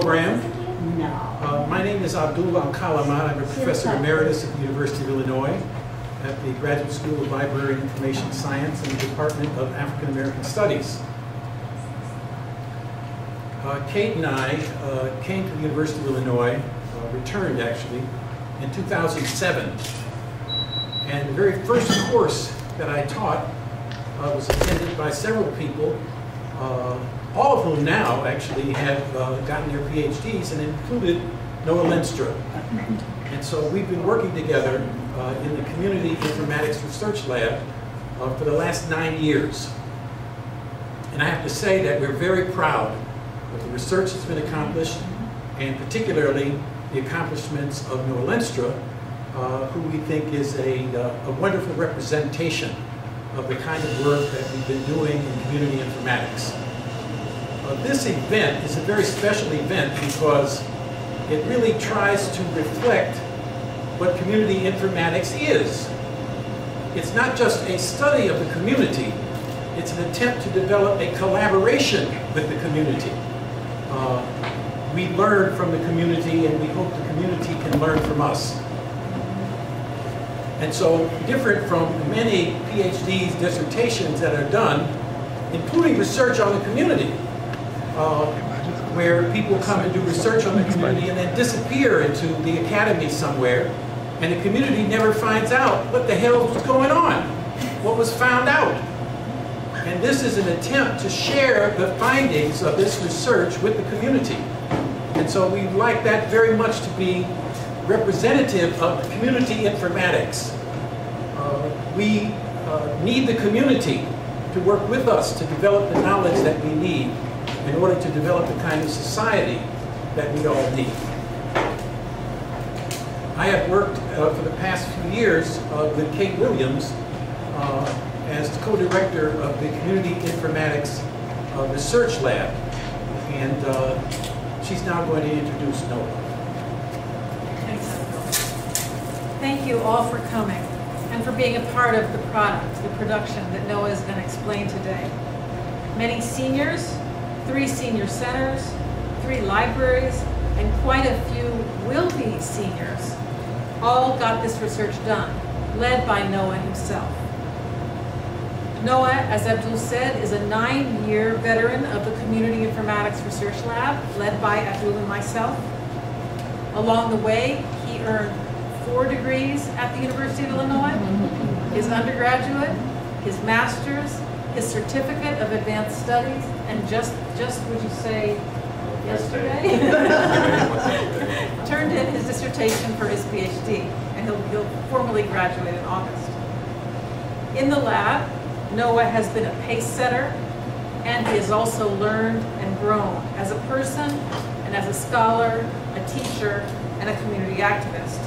program. My name is Abdul Al-Kalamat. I'm a professor emeritus at the University of Illinois at the Graduate School of Library and Information Science and the Department of African American Studies. Kate and I came to the University of Illinois, returned actually, in 2007. And the very first course that I taught was attended by several people, all of whom now actually have gotten their PhDs, and included Noah Lenstra. And so we've been working together in the Community Informatics Research Lab for the last 9 years. And I have to say that we're very proud of the research that's been accomplished, and particularly the accomplishments of Noah Lenstra, who we think is a wonderful representation of the kind of work that we've been doing in community informatics. This event is a very special event because it really tries to reflect what community informatics is. It's not just a study of the community, it's an attempt to develop a collaboration with the community. We learn from the community, and we hope the community can learn from us. And so, different from many PhDs, dissertations that are done, including research on the community, where people come and do research on the community and then disappear into the academy somewhere, and the community never finds out what the hell was going on, what was found out. And this is an attempt to share the findings of this research with the community. And so we'd like that very much to be representative of community informatics. We need the community to work with us to develop the knowledge that we need in order to develop the kind of society that we all need. I have worked for the past few years with Kate Williams as the co-director of the Community Informatics Research Lab, and she's now going to introduce Noah. Thank you all for coming and for being a part of the product, the production that Noah is going to explain today. Many seniors, 3 senior centers, 3 libraries, and quite a few will-be seniors all got this research done, led by Noah himself. Noah, as Abdul said, is a 9-year veteran of the Community Informatics Research Lab, led by Abdul and myself. Along the way, he earned 4 degrees at the University of Illinois, his undergraduate, his master's, his certificate of advanced studies, and just would you say yesterday, turned in his dissertation for his PhD, and he'll formally graduate in August. In the lab, Noah has been a pace setter, and he has also learned and grown as a person and as a scholar, a teacher, and a community activist.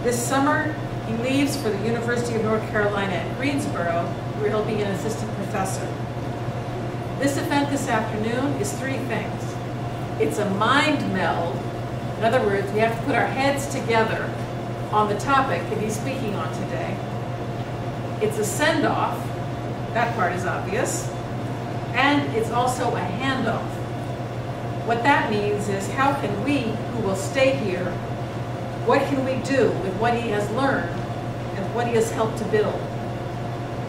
This summer, he leaves for the University of North Carolina at Greensboro, where he'll be an assistant professor. This event this afternoon is 3 things. It's a mind meld. In other words, we have to put our heads together on the topic that he's speaking on today. It's a send-off. That part is obvious. And it's also a handoff. What that means is, how can we, who will stay here, what can we do with what he has learned and what he has helped to build?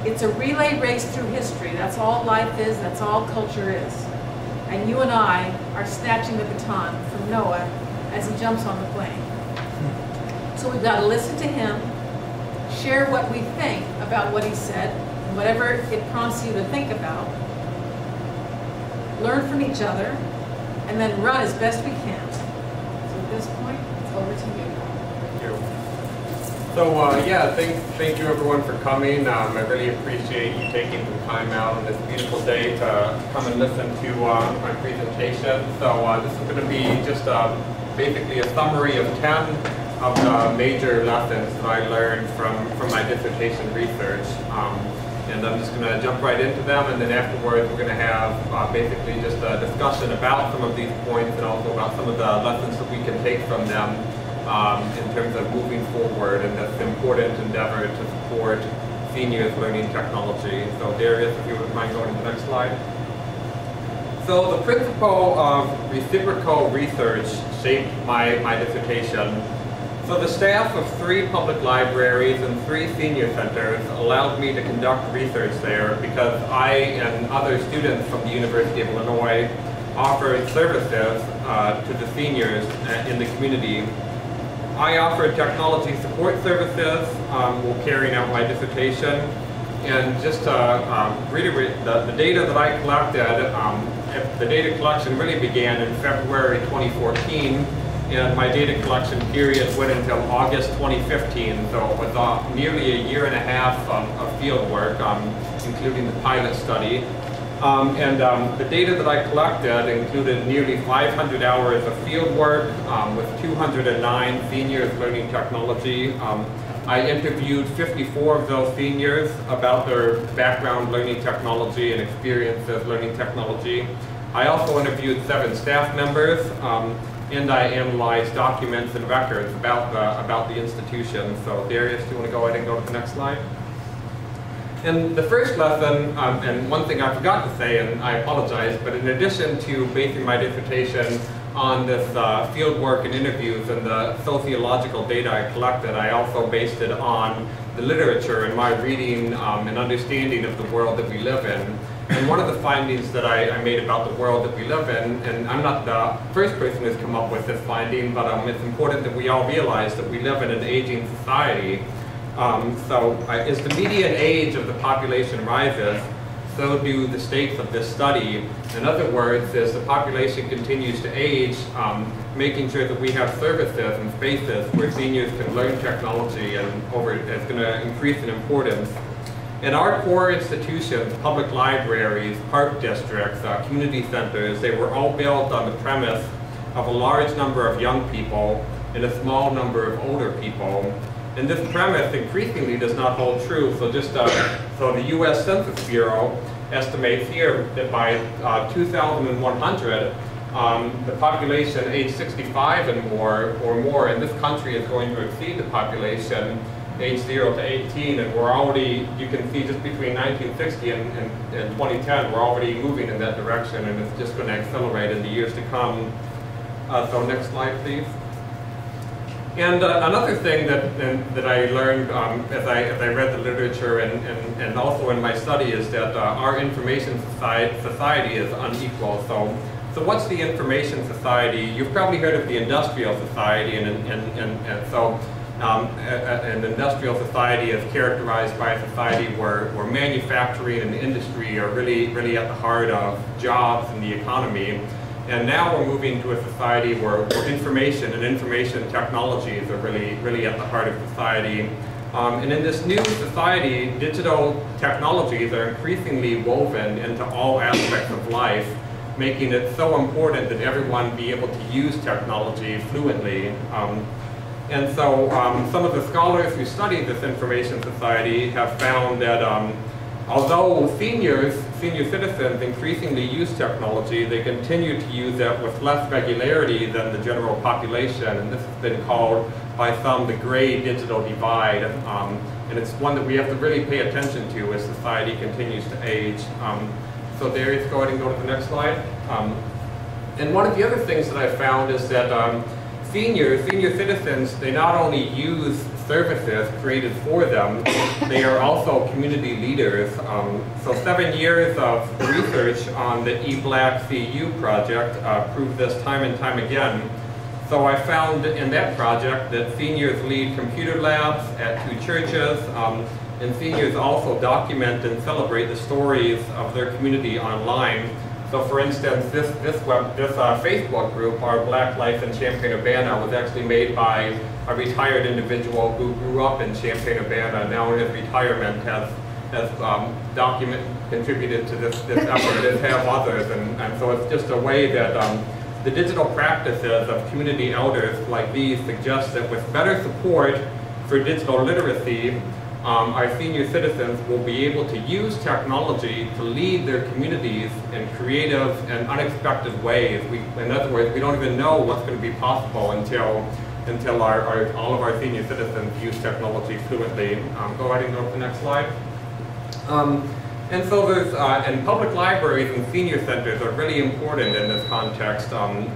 It's a relay race through history. That's all life is, that's all culture is. And you and I are snatching the baton from Noah as he jumps on the plane. So we've got to listen to him, share what we think about what he said, and whatever it prompts you to think about, learn from each other, and then run as best we can. So at this point, it's over to you. Thank you. So yeah, thank you everyone for coming. I really appreciate you taking the time out on this beautiful day to come and listen to my presentation. So this is going to be just basically a summary of 10 of the major lessons that I learned from my dissertation research. And I'm just going to jump right into them, and then afterwards we're going to have basically just a discussion about some of these points and also about some of the lessons that we can take from them in terms of moving forward in this important endeavor to support seniors learning technology. So Darius, if you wouldn't mind going to the next slide. So the principle of reciprocal research shaped my dissertation. So the staff of 3 public libraries and 3 senior centers allowed me to conduct research there because I and other students from the University of Illinois offered services to the seniors in the community. I offered technology support services while carrying out my dissertation. And just to reiterate, the data that I collected, the data collection really began in February 2014. And my data collection period went until August 2015, so it was nearly a year and a half of field work, including the pilot study. The data that I collected included nearly 500 hours of field work with 209 seniors learning technology. I interviewed 54 of those seniors about their background learning technology and experiences learning technology. I also interviewed 7 staff members. And I analyzed documents and records about the institution. So Darius, do you want to go ahead and go to the next slide? And the first lesson, and one thing I forgot to say, and I apologize, but in addition to basing my dissertation on this field work and interviews and the sociological data I collected, I also based it on the literature and my reading and understanding of the world that we live in. And one of the findings that I made about the world that we live in, and I'm not the first person who's come up with this finding, but it's important that we all realize that we live in an aging society. As the median age of the population rises, so do the states of this study. In other words, as the population continues to age, making sure that we have services and spaces where seniors can learn technology and is going to increase in importance. In our core institutions, public libraries, park districts, community centers, they were all built on the premise of a large number of young people and a small number of older people. And this premise increasingly does not hold true. So so the U.S. Census Bureau estimates here that by 2100, the population age 65 and more in this country is going to exceed the population age 0 to 18, and we're already, you can see just between 1960 and 2010, we're already moving in that direction, and it's just going to accelerate in the years to come. So next slide, please. And another thing that I learned as I read the literature and also in my study is that our information society is unequal. So what's the information society? You've probably heard of the industrial society, and so an industrial society is characterized by a society where manufacturing and industry are really at the heart of jobs and the economy. And now we're moving to a society where information and information technologies are really at the heart of society. And in this new society, digital technologies are increasingly woven into all aspects of life, making it so important that everyone be able to use technology fluently. And so some of the scholars who studied this information society have found that although senior citizens increasingly use technology, they continue to use it with less regularity than the general population. And this has been called by some the gray digital divide. And it's one that we have to really pay attention to as society continues to age. So Darius, go ahead and go to the next slide. And one of the other things that I found is that senior citizens, they not only use services created for them, they are also community leaders. So 7 years of research on the eBlack CU project proved this time and time again. So I found in that project that seniors lead computer labs at 2 churches, and seniors also document and celebrate the stories of their community online. So for instance, this Facebook group, Our Black Life in Champaign-Urbana, was actually made by a retired individual who grew up in Champaign-Urbana, now in his retirement has contributed to this effort, as have others. And so it's just a way that the digital practices of community elders like these suggest that with better support for digital literacy, our senior citizens will be able to use technology to lead their communities in creative and unexpected ways. In other words, we don't even know what's going to be possible until all of our senior citizens use technology fluently. Go ahead and go to the next slide. And so there's, and public libraries and senior centers are really important in this context.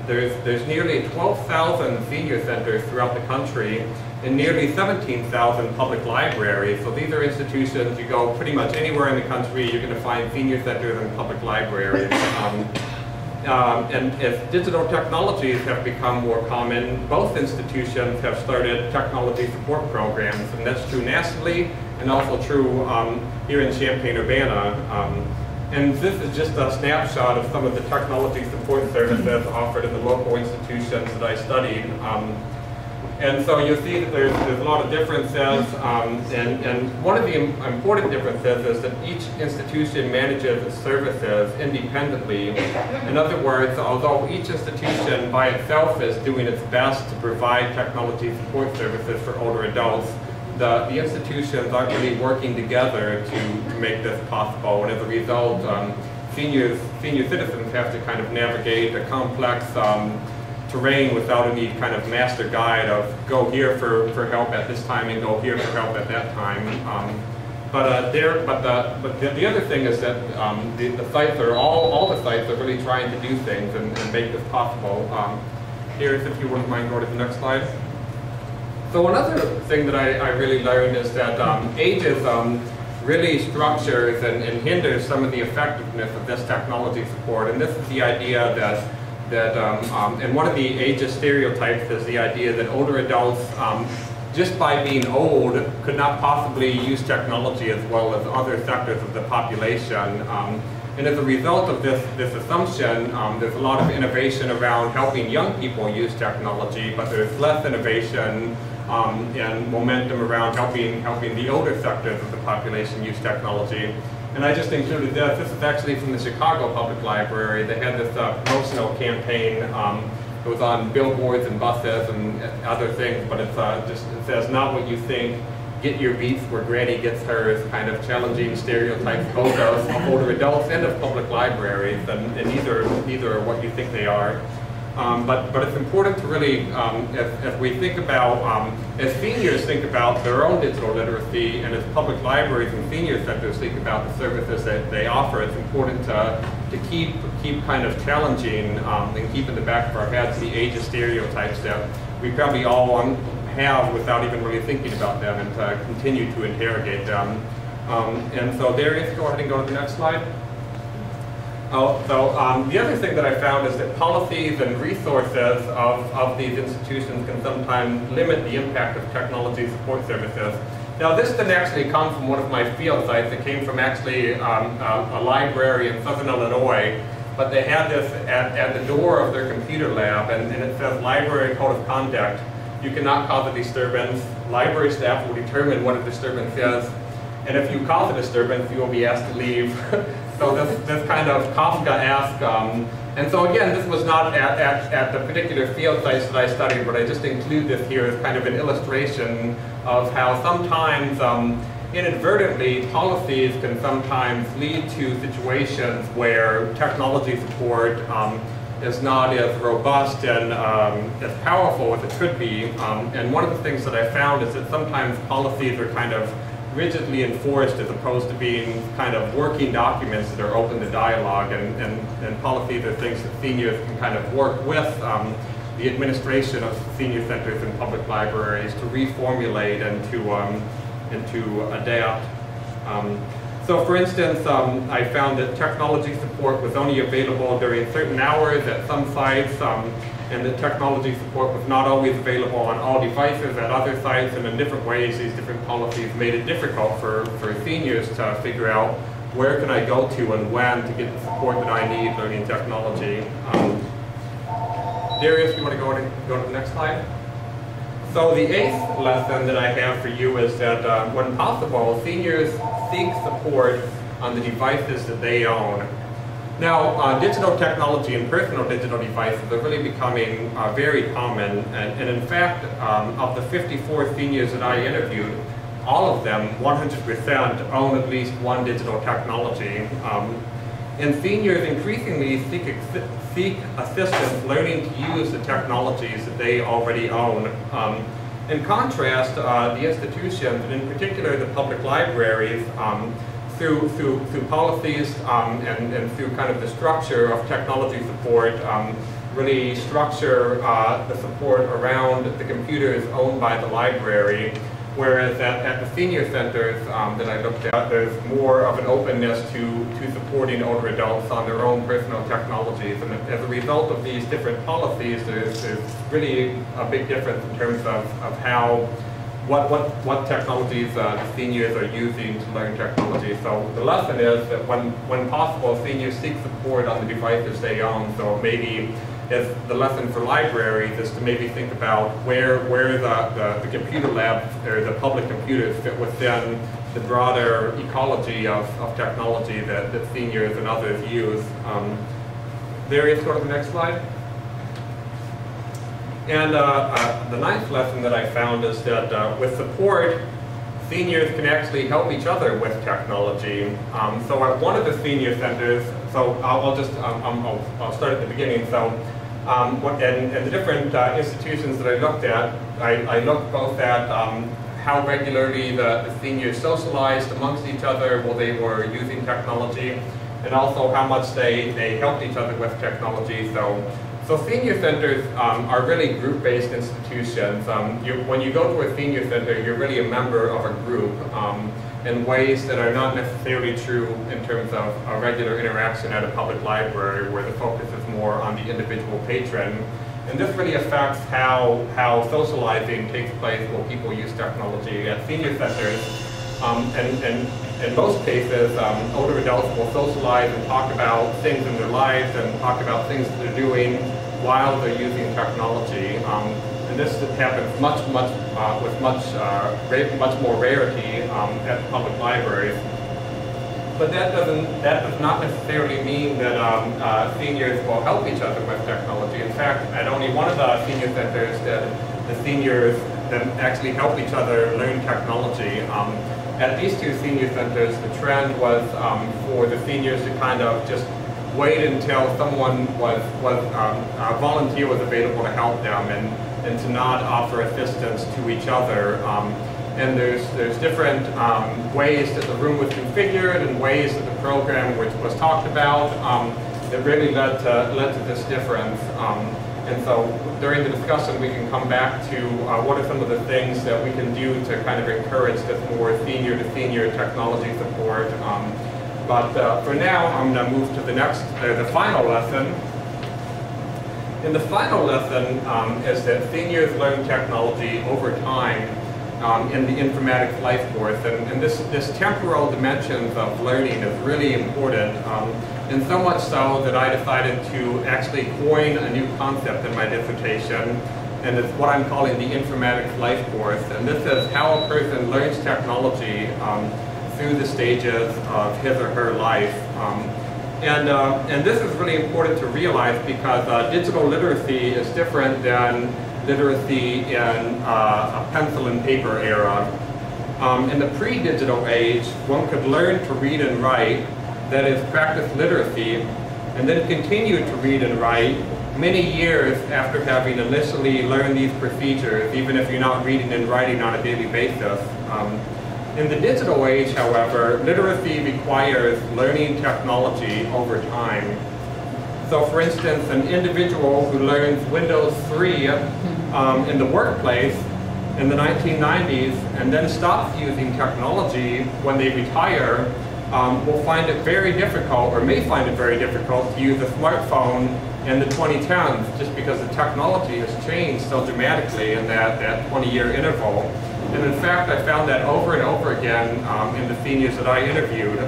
There's nearly 12,000 senior centers throughout the country and nearly 17,000 public libraries. So these are institutions, you go pretty much anywhere in the country, you're going to find senior centers and public libraries. And as digital technologies have become more common, both institutions have started technology support programs, and that's true nationally and also true here in Champaign-Urbana. And this is just a snapshot of some of the technology support services offered in the local institutions that I studied. And so you'll see that there's a lot of differences, and one of the important differences is that each institution manages its services independently. In other words, although each institution by itself is doing its best to provide technology support services for older adults, the institutions aren't really working together to make this possible, and as a result, senior citizens have to kind of navigate a complex terrain without any kind of master guide of go here for help at this time and go here for help at that time. But the other thing is that the sites are all the sites are really trying to do things and make this possible. Here's, if you wouldn't mind, go to the next slide. So another thing that I really learned is that ageism really structures and hinders some of the effectiveness of this technology support, and this is the idea that and one of the ageist stereotypes is the idea that older adults, just by being old, could not possibly use technology as well as other sectors of the population. And as a result of this assumption, there's a lot of innovation around helping young people use technology, but there's less innovation and momentum around helping the older sectors of the population use technology. And I just included this. This is actually from the Chicago Public Library. They had this promotional campaign. It was on billboards and buses and other things, but it says, "Not what you think, get your beats where Granny gets hers," kind of challenging stereotypes both of older adults and of public libraries, and neither are what you think they are. But it's important to really, as we think about, as seniors think about their own digital literacy, and as public libraries and senior centers think about the services that they offer, it's important to keep kind of challenging and keep in the back of our heads the ageist stereotypes that we probably all have without even really thinking about them, and to continue to interrogate them. And so Darius, go ahead and go to the next slide. The other thing that I found is that policies and resources of these institutions can sometimes limit the impact of technology support services. Now, this didn't actually come from one of my field sites. It came from actually a library in Southern Illinois, but they had this at the door of their computer lab, and it says Library Code of Conduct. You cannot cause a disturbance. Library staff will determine what a disturbance is, and if you cause a disturbance, you will be asked to leave. So this kind of Kafka-esque, and so again, this was not at the particular field sites that I studied, but I just include this here as kind of an illustration of how sometimes inadvertently policies can sometimes lead to situations where technology support is not as robust and as powerful as it could be. And one of the things that I found is that sometimes policies are kind of rigidly enforced as opposed to being kind of working documents that are open to dialogue, and policies are things that seniors can kind of work with the administration of senior centers and public libraries to reformulate and to adapt. So for instance, I found that technology support was only available during certain hours at some sites, and that technology support was not always available on all devices at other sites, and in different ways these different policies made it difficult for seniors to figure out where can I go to and when to get the support that I need learning technology. Darius, you want to go to the next slide? So the 8th lesson that I have for you is that when possible, seniors seek support on the devices that they own. Now, digital technology and personal digital devices are really becoming very common, and in fact, of the 54 seniors that I interviewed, all of them, 100%, own at least one digital technology. And seniors increasingly seek assistance learning to use the technologies that they already own. In contrast, the institutions, and in particular the public libraries, through policies and through kind of the structure of technology support, really structure the support around the computers owned by the library. Whereas at the senior centers that I looked at, there's more of an openness to supporting older adults on their own personal technologies. And as a result of these different policies, there's really a big difference in terms of what technologies the seniors are using to learn technology. So the lesson is that when possible, seniors seek support on the devices they own. So maybe as the lesson for libraries is to maybe think about where the computer labs or the public computers fit within the broader ecology of technology that seniors and others use. Darius, go to the next slide. And the ninth lesson that I found is that with support, seniors can actually help each other with technology. So at one of the senior centers, so I'll start at the beginning. So and the different institutions that I looked at, I looked both at how regularly the seniors socialized amongst each other while they were using technology, and also how much they helped each other with technology. So senior centers are really group-based institutions. When you go to a senior center, you're really a member of a group in ways that are not necessarily true in terms of a regular interaction at a public library where the focus is more on the individual patron. And this really affects how socializing takes place while people use technology at senior centers. And in most cases, older adults will socialize and talk about things in their lives and talk about things that they're doing while they're using technology. And this happens with much more rarity at public libraries. But that does not necessarily mean that seniors will help each other with technology. In fact, at only one of the senior centers, the seniors then actually help each other learn technology. At these two senior centers, the trend was for the seniors to kind of just wait until someone a volunteer was available to help them, and to not offer assistance to each other. And there's different ways that the room was configured and ways that the program was talked about that really led to this difference. And so during the discussion, we can come back to what are some of the things that we can do to kind of encourage this more senior-to-senior technology support. But for now, I'm going to move to the final lesson. And the final lesson is that seniors learn technology over time in the informatics life course. And this temporal dimension of learning is really important. And so much so that I decided to actually coin a new concept in my dissertation, and it's what I'm calling the informatics life course. And this is how a person learns technology through the stages of his or her life. And this is really important to realize because digital literacy is different than literacy in a pencil and paper era. In the pre-digital age, one could learn to read and write, that is, practice literacy, and then continue to read and write many years after having initially learned these procedures, even if you're not reading and writing on a daily basis. In the digital age, however, literacy requires learning technology over time. So for instance, an individual who learns Windows 3 in the workplace in the 1990s and then stops using technology when they retire will find it very difficult, or may find it very difficult, to use a smartphone in the 2010s just because the technology has changed so dramatically in that 20-year interval. And in fact, I found that over and over again in the seniors that I interviewed.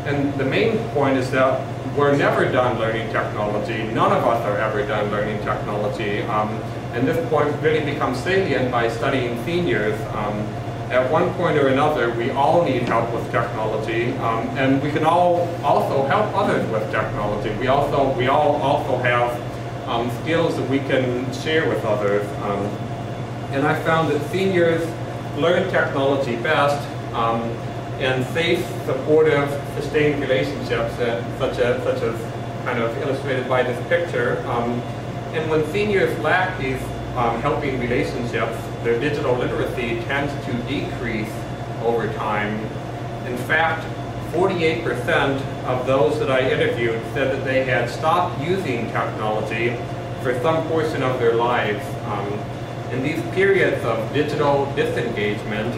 And the main point is that we're never done learning technology. None of us are ever done learning technology. And this point really becomes salient by studying seniors. At one point or another, we all need help with technology, and we can all also help others with technology. We all also have skills that we can share with others. And I found that seniors learn technology best in safe, supportive, sustained relationships, such as kind of illustrated by this picture. And when seniors lack these helping relationships, their digital literacy tends to decrease over time. In fact, 48% of those that I interviewed said that they had stopped using technology for some portion of their lives. And these periods of digital disengagement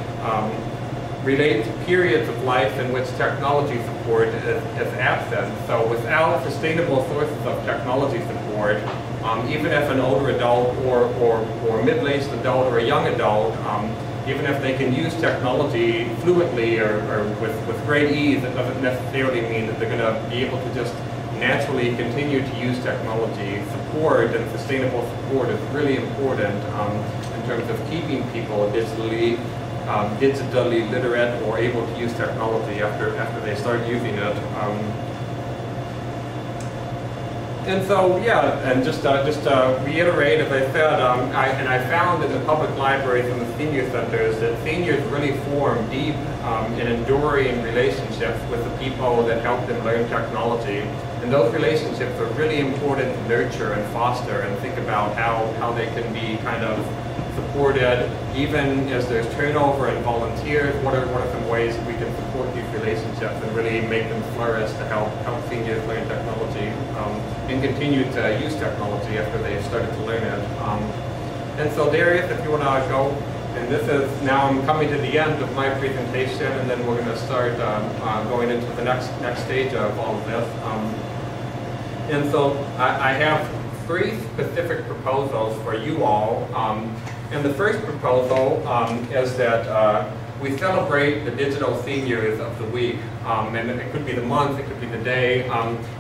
relate to periods of life in which technology support is absent. So without sustainable sources of technology support, even if an older adult or middle-aged adult or a young adult, even if they can use technology fluently or with great ease, it doesn't necessarily mean that they're going to be able to just naturally continue to use technology. Support and sustainable support is really important in terms of keeping people digitally literate or able to use technology after they start using it. And so, yeah, and just to reiterate, as I said, I found in the public libraries and the senior centers that seniors really form deep and enduring relationships with the people that help them learn technology. And those relationships are really important to nurture and foster and think about how they can be kind of supported, even as there's turnover and volunteers. What are some ways we can support these relationships and really make them flourish to help seniors learn technology and continue to use technology after they've started to learn it. And so Darius, if you want to go, and this is, now I'm coming to the end of my presentation, and then we're going to start going into the next stage of all of this. And so I have 3 specific proposals for you all. And the first proposal is that we celebrate the digital seniors of the week. And it could be the month, it could be the day.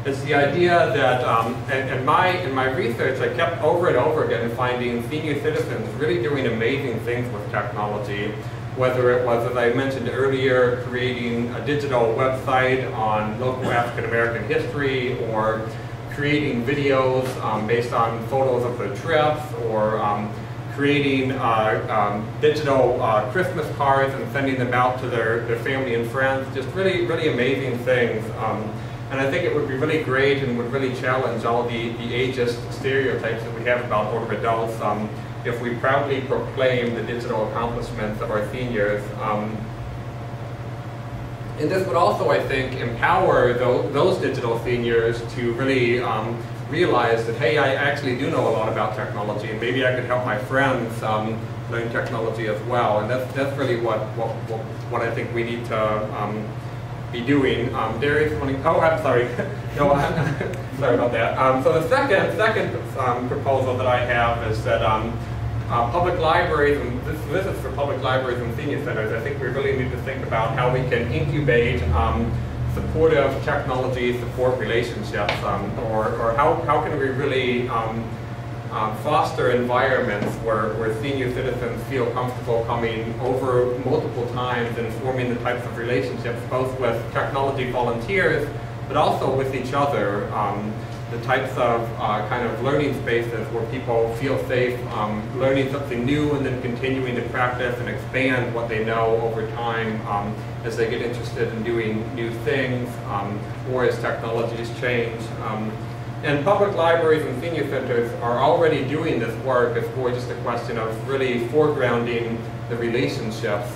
It's the idea that, in my research, I kept over and over again finding senior citizens really doing amazing things with technology. Whether it was, as I mentioned earlier, creating a digital website on local African American history, or creating videos based on photos of their trips, or creating digital Christmas cards and sending them out to their family and friends. Just really, really amazing things. And I think it would be really great and would really challenge all the ageist stereotypes that we have about older adults if we proudly proclaim the digital accomplishments of our seniors. And this would also, I think, empower those digital seniors to really realize that, hey, I actually do know a lot about technology, and maybe I could help my friends learn technology as well. And that's really what I think we need to be doing. Darius, oh, I'm sorry. No, sorry about that. So the second proposal that I have is that public libraries, and this is for public libraries and senior centers, I think we really need to think about how we can incubate supportive technology support relationships, or how can we really foster environments where senior citizens feel comfortable coming over multiple times and forming the types of relationships, both with technology volunteers, but also with each other. The types of kind of learning spaces where people feel safe learning something new and then continuing to practice and expand what they know over time as they get interested in doing new things or as technologies change. And public libraries and senior centers are already doing this work. It's more just a question of really foregrounding the relationships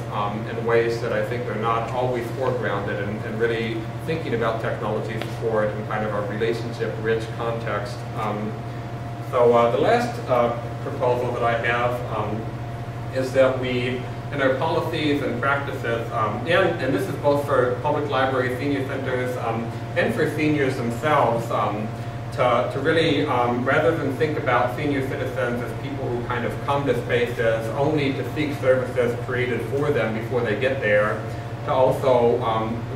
in ways that I think are not always foregrounded, and really thinking about technology support in kind of a relationship-rich context. So the last proposal that I have is that we, in our policies and practices, and this is both for public libraries, senior centers, and for seniors themselves, to really, rather than think about senior citizens as people who kind of come to spaces only to seek services created for them before they get there, to also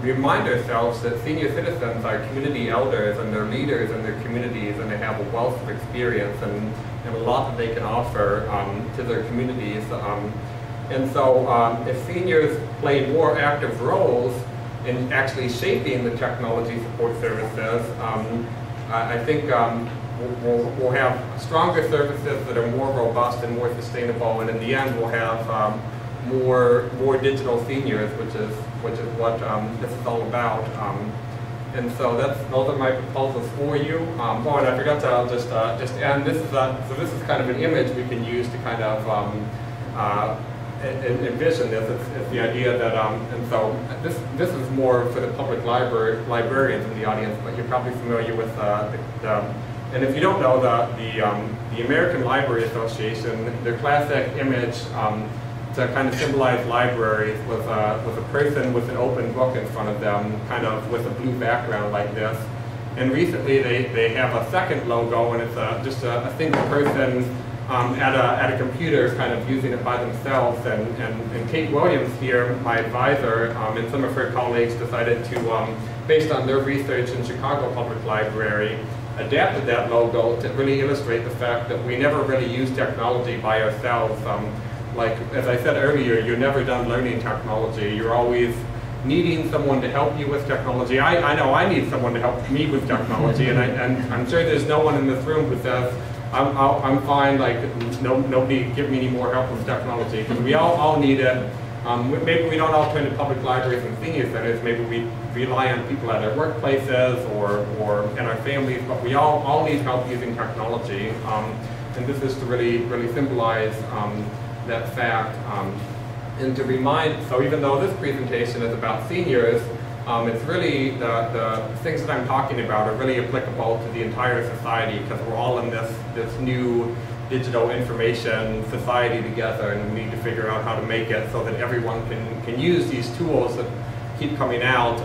remind ourselves that senior citizens are community elders and they're leaders in their communities, and they have a wealth of experience and a lot that they can offer to their communities. And so if seniors play more active roles in actually shaping the technology support services, I think we'll have stronger services that are more robust and more sustainable, and in the end we'll have more digital seniors, which is what this is all about. And so those are my proposals for you. Oh, and I forgot to just end. This is kind of an image we can use to kind of envision this. It's the idea that, and so this is more for the public librarians in the audience, but you're probably familiar with and if you don't know, the American Library Association, their classic image to kind of symbolize libraries was a person with an open book in front of them, kind of with a blue background like this. And recently they have a second logo, and it's just a single person at a computer kind of using it by themselves. And Kate Williams here, my advisor, and some of her colleagues decided to, based on their research in Chicago Public Library, adapted that logo to really illustrate the fact that we never really use technology by ourselves. Like, as I said earlier, you're never done learning technology. You're always needing someone to help you with technology. I know I need someone to help me with technology, and I'm sure there's no one in this room who says, I'm fine, like, nobody give me any more help with technology, because we all need it. Maybe we don't all turn to public libraries and senior centers. Maybe we rely on people at our workplaces or in our families, but we all need help using technology. And this is to really symbolize that fact. And to remind, so even though this presentation is about seniors, it's really, the things that I'm talking about are really applicable to the entire society, because we're all in this new digital information society together, and we need to figure out how to make it so that everyone can use these tools that keep coming out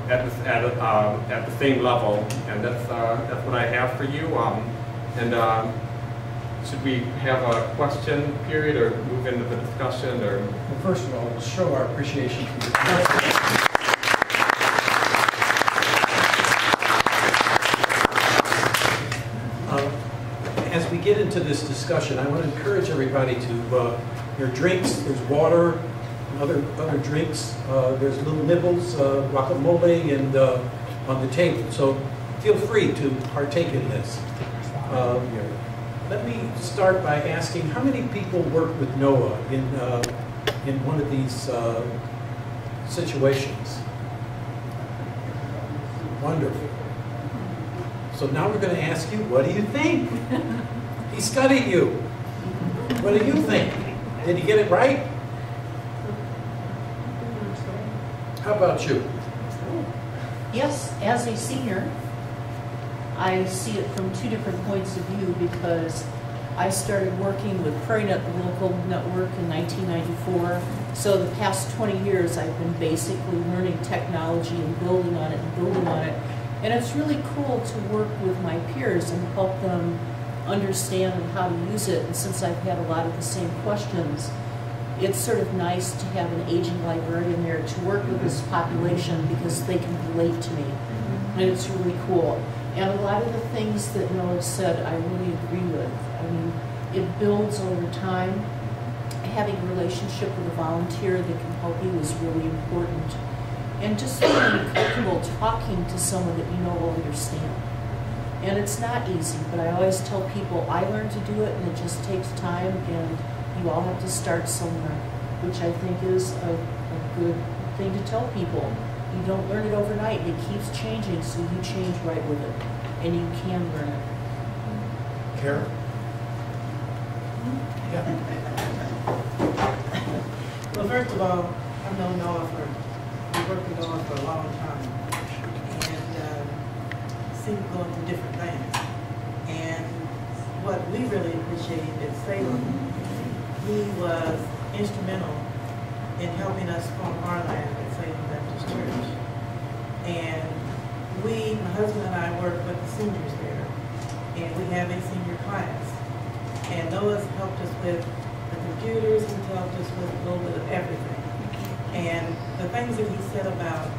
at the same level. And that's what I have for you. Should we have a question period or move into the discussion? Or? Well, first of all, we'll show our appreciation for your time. As we get into this discussion, I want to encourage everybody to, there are drinks, there's water, and other drinks, there's little nibbles, guacamole, and on the table. So feel free to partake in this. Let me start by asking, how many people work with NOAA in one of these situations? Wonderful. So now we're going to ask you, what do you think? He studied you. What do you think? Did he get it right? How about you? Yes, as a senior, I see it from two different points of view, because I started working with PrairieNet, the local network, in 1994. So the past 20 years, I've been basically learning technology and building on it and building on it. And it's really cool to work with my peers and help them understand how to use it. And since I've had a lot of the same questions, it's sort of nice to have an aging librarian there to work with this population, because they can relate to me. And it's really cool. And a lot of the things that Noah said, I really agree with. I mean, it builds over time. Having a relationship with a volunteer that can help you is really important. And just feeling comfortable talking to someone that you know will understand. And it's not easy, but I always tell people, I learned to do it, and it just takes time, and you all have to start somewhere, which I think is a good thing to tell people. You don't learn it overnight. It keeps changing, so you change right with it, and you can learn it. Karen? Yeah. Well, first of all, I've known Noah I've worked with Noah for a long time, and seen him going through different things. And what we really appreciate at Salem, he was instrumental in helping us form our lab at Salem Baptist Church. And my husband and I work with the seniors there, and we have a senior class. And Noah's helped us with the computers, he's helped us with a little bit of everything. And the things that he said about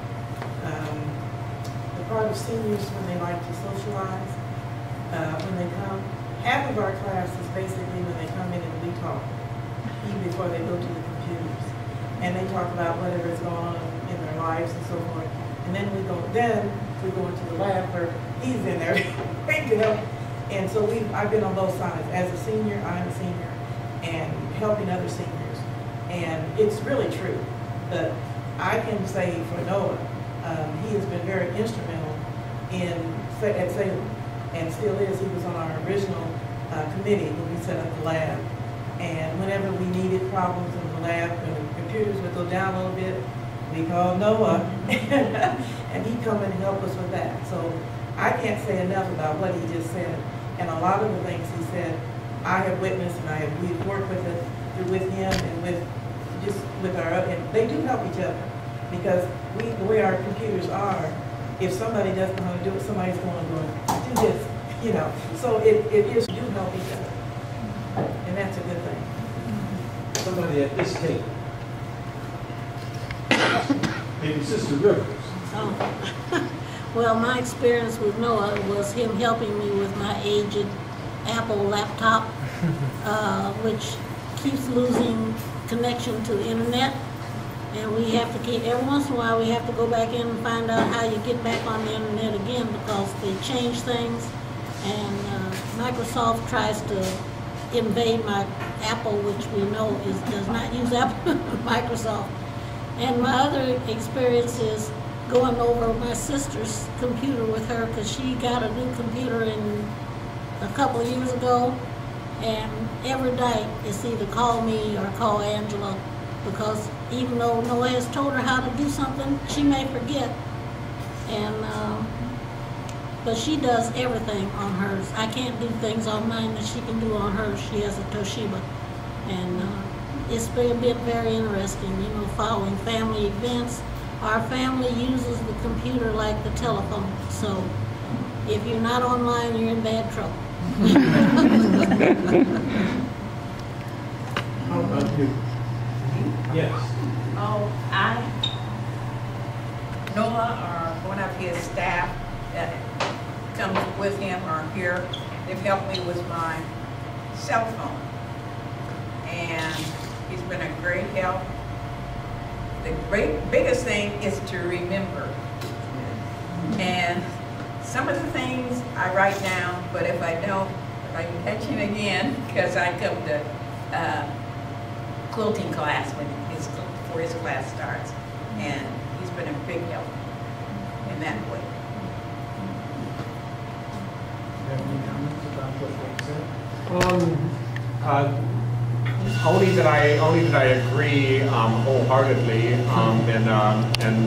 the part of seniors when they like to socialize, when they come, half of our class is basically when they come in and we talk, even before they go to the computers. And they talk about whatever is going on in their lives and so forth. And then we go into the lab where he's in there waiting to help. And so I've been on both sides. As a senior, I'm a senior, and helping other seniors. And it's really true. But I can say for Noah, he has been very instrumental at Salem, and still is. He was on our original committee when we set up the lab. And whenever we needed problems in the lab, when the computers would go down a little bit, we called Noah, and he'd come and help us with that. So I can't say enough about what he just said. And a lot of the things he said, I have witnessed, and we've worked with him and with our, and they do help each other. Because the way our computers are, if somebody doesn't know how to do it, somebody's going to do this, you know. So it is, do help each other. And that's a good thing. Somebody at this table. Maybe Sister Rivers. Oh. Well, my experience with Noah was him helping me with my aged Apple laptop, which keeps losing connection to the internet. And we have to keep, every once in a while, we have to go back in and find out how you get back on the internet again, because they change things. And Microsoft tries to invade my Apple, which we know does not use Apple, Microsoft. And my other experience is going over my sister's computer with her, because she got a new computer a couple of years ago, and every night it's either call me or call Angela, because even though Noah has told her how to do something, she may forget. And but she does everything on hers. I can't do things on mine that she can do on hers. She has a Toshiba, and it's been very interesting, you know, following family events. Our family uses the computer like the telephone, so if you're not online, you're in bad trouble. How about you? Yes. Oh, Noah or one of his staff that comes with him or here, they've helped me with my cell phone. And he's been a great help. The biggest thing is to remember. And some of the things I write down, but if I don't, if I can catch him again, because I come to quilting class before his class starts, and he's been a big help in that way. Have any comments about what they said? Only that I agree wholeheartedly, and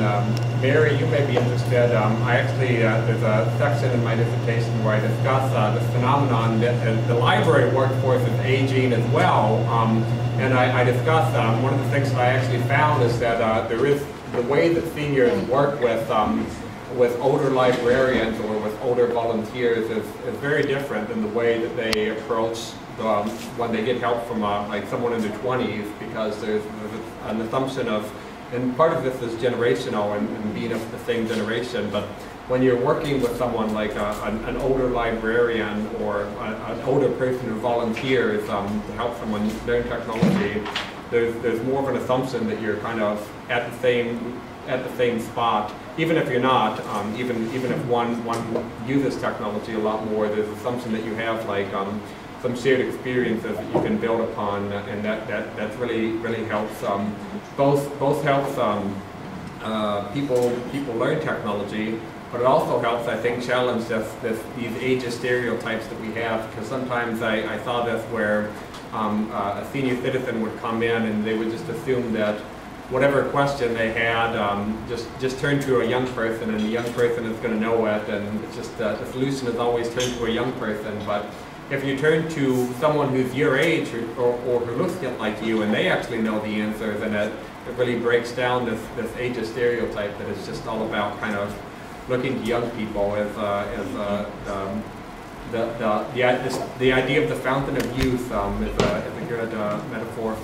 Mary, you may be interested. I actually there's a section in my dissertation where I discuss this phenomenon that the library workforce is aging as well, and I discuss one of the things that I actually found is that there is the way that seniors work with older librarians or with older volunteers is very different than the way that they approach when they get help from like someone in their 20s, because there's an assumption of, and part of this is generational and being of the same generation, but when you're working with someone like an older librarian or an older person who volunteers to help someone learn technology, there's more of an assumption that you're kind of at the same spot, even if you're not. Even if one uses technology a lot more, there's an assumption that you have like some shared experiences that you can build upon, and that really helps. Both helps people learn technology, but it also helps, I think, challenge these ageist stereotypes that we have. Because sometimes I saw this where a senior citizen would come in and they would just assume that whatever question they had, just turn to a young person, and the young person is going to know it, and it's just the solution is always turn to a young person. But if you turn to someone who's your age or who looks like you and they actually know the answer, then it really breaks down this ageist stereotype that is just all about kind of looking to young people as the idea of the fountain of youth is a good metaphor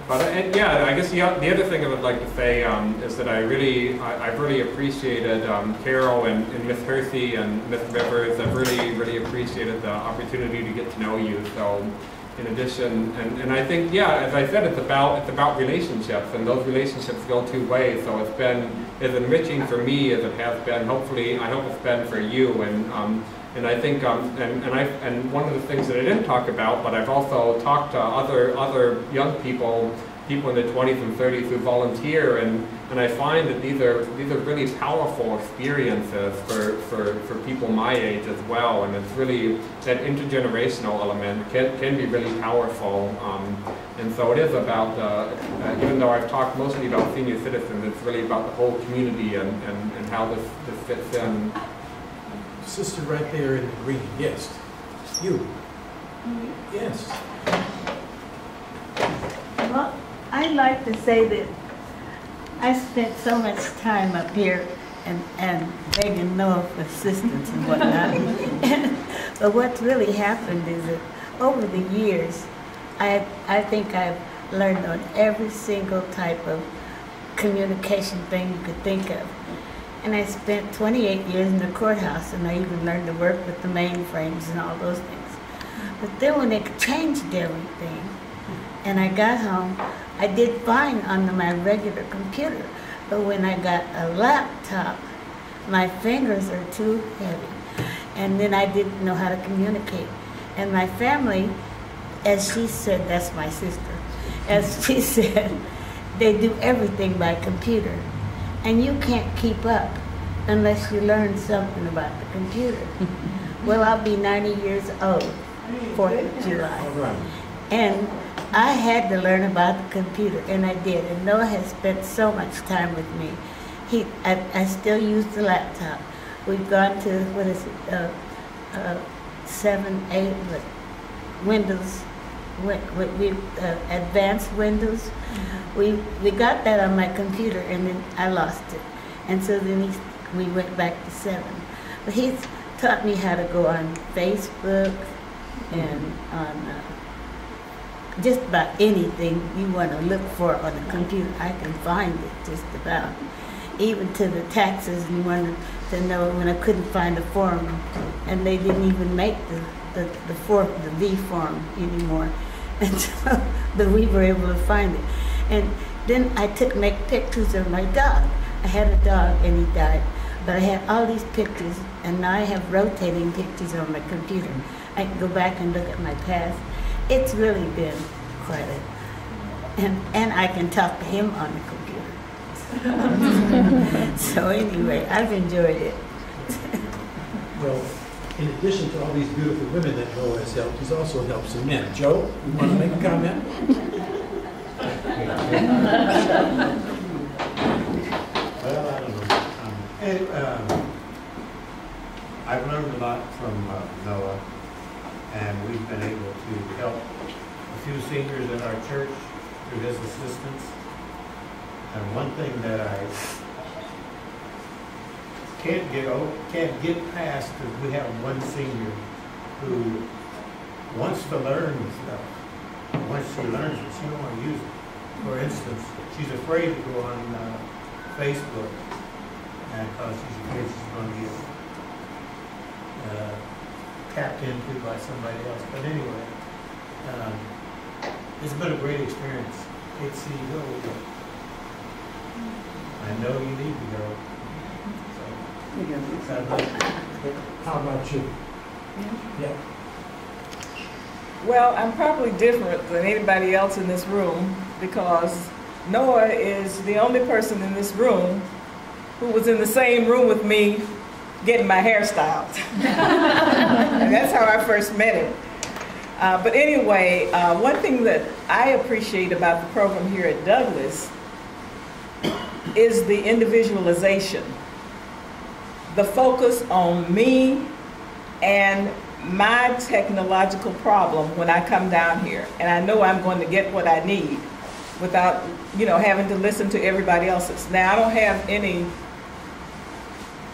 and yeah, I guess the other thing I would like to say is that I've really appreciated Carol and Miss Hersey and Miss Rivers. I've really appreciated the opportunity to get to know you. So, in addition, and I think, yeah, as I said, it's about relationships, and those relationships go two ways. So it's been as enriching for me as it has been. Hopefully, I hope it's been for you. And I think, and one of the things that I didn't talk about, but I've also talked to other young people people in their 20s and 30s who volunteer, and I find that these are really powerful experiences for people my age as well, and it's really, that intergenerational element can be really powerful, and so it is about, even though I've talked mostly about senior citizens, it's really about the whole community and how this fits in. Sister right there in the green, yes. You. Yes. Well, I'd like to say that I spent so much time up here and begging Noah for assistance and whatnot. But what's really happened is that over the years, I think I've learned on every single type of communication thing you could think of. And I spent 28 years in the courthouse, and I even learned to work with the mainframes and all those things. But then when they changed everything, and I got home, I did fine on my regular computer. But when I got a laptop, my fingers are too heavy. And then I didn't know how to communicate. And my family, as she said, that's my sister, as she said, they do everything by computer. And you can't keep up unless you learn something about the computer. Well, I'll be 90 years old, 4th of July. All right. And I had to learn about the computer, and I did. And Noah has spent so much time with me. I still use the laptop. We've gone to, what is it, 7, 8, Windows, advanced Windows. We got that on my computer, and then I lost it. And so then we went back to 7. But he's taught me how to go on Facebook and on just about anything you want to look for on a computer. I can find it just about. Even to the taxes, you wanted to know when I couldn't find a form, and they didn't even make the V form anymore. And so, but we were able to find it. And then I make pictures of my dog. I had a dog and he died, but I had all these pictures, and now I have rotating pictures on my computer. I can go back and look at my past. It's really been quite a, and I can talk to him on the computer. So anyway, I've enjoyed it. Well, in addition to all these beautiful women that Noah has helped, he's also helped some men. Joe, you want to make a comment? Well, I don't know. I've learned a lot from Noah, and we've been able to help a few seniors in our church through his assistance. And one thing that I can't get past is we have one senior who wants to learn stuff. Once she learns it, she don't want to use it. For instance, she's afraid to go on Facebook, and because she's afraid she's going to get tapped into by somebody else. But anyway, it's been a great experience. HCO, I know you need to go. How about you? Yeah. Well, I'm probably different than anybody else in this room because Noah is the only person in this room who was in the same room with me getting my hair styled. And that's how I first met him. But anyway, one thing that I appreciate about the program here at Douglas is the individualization. The focus on me and my technological problem when I come down here. And I know I'm going to get what I need without, having to listen to everybody else's. Now, I don't have any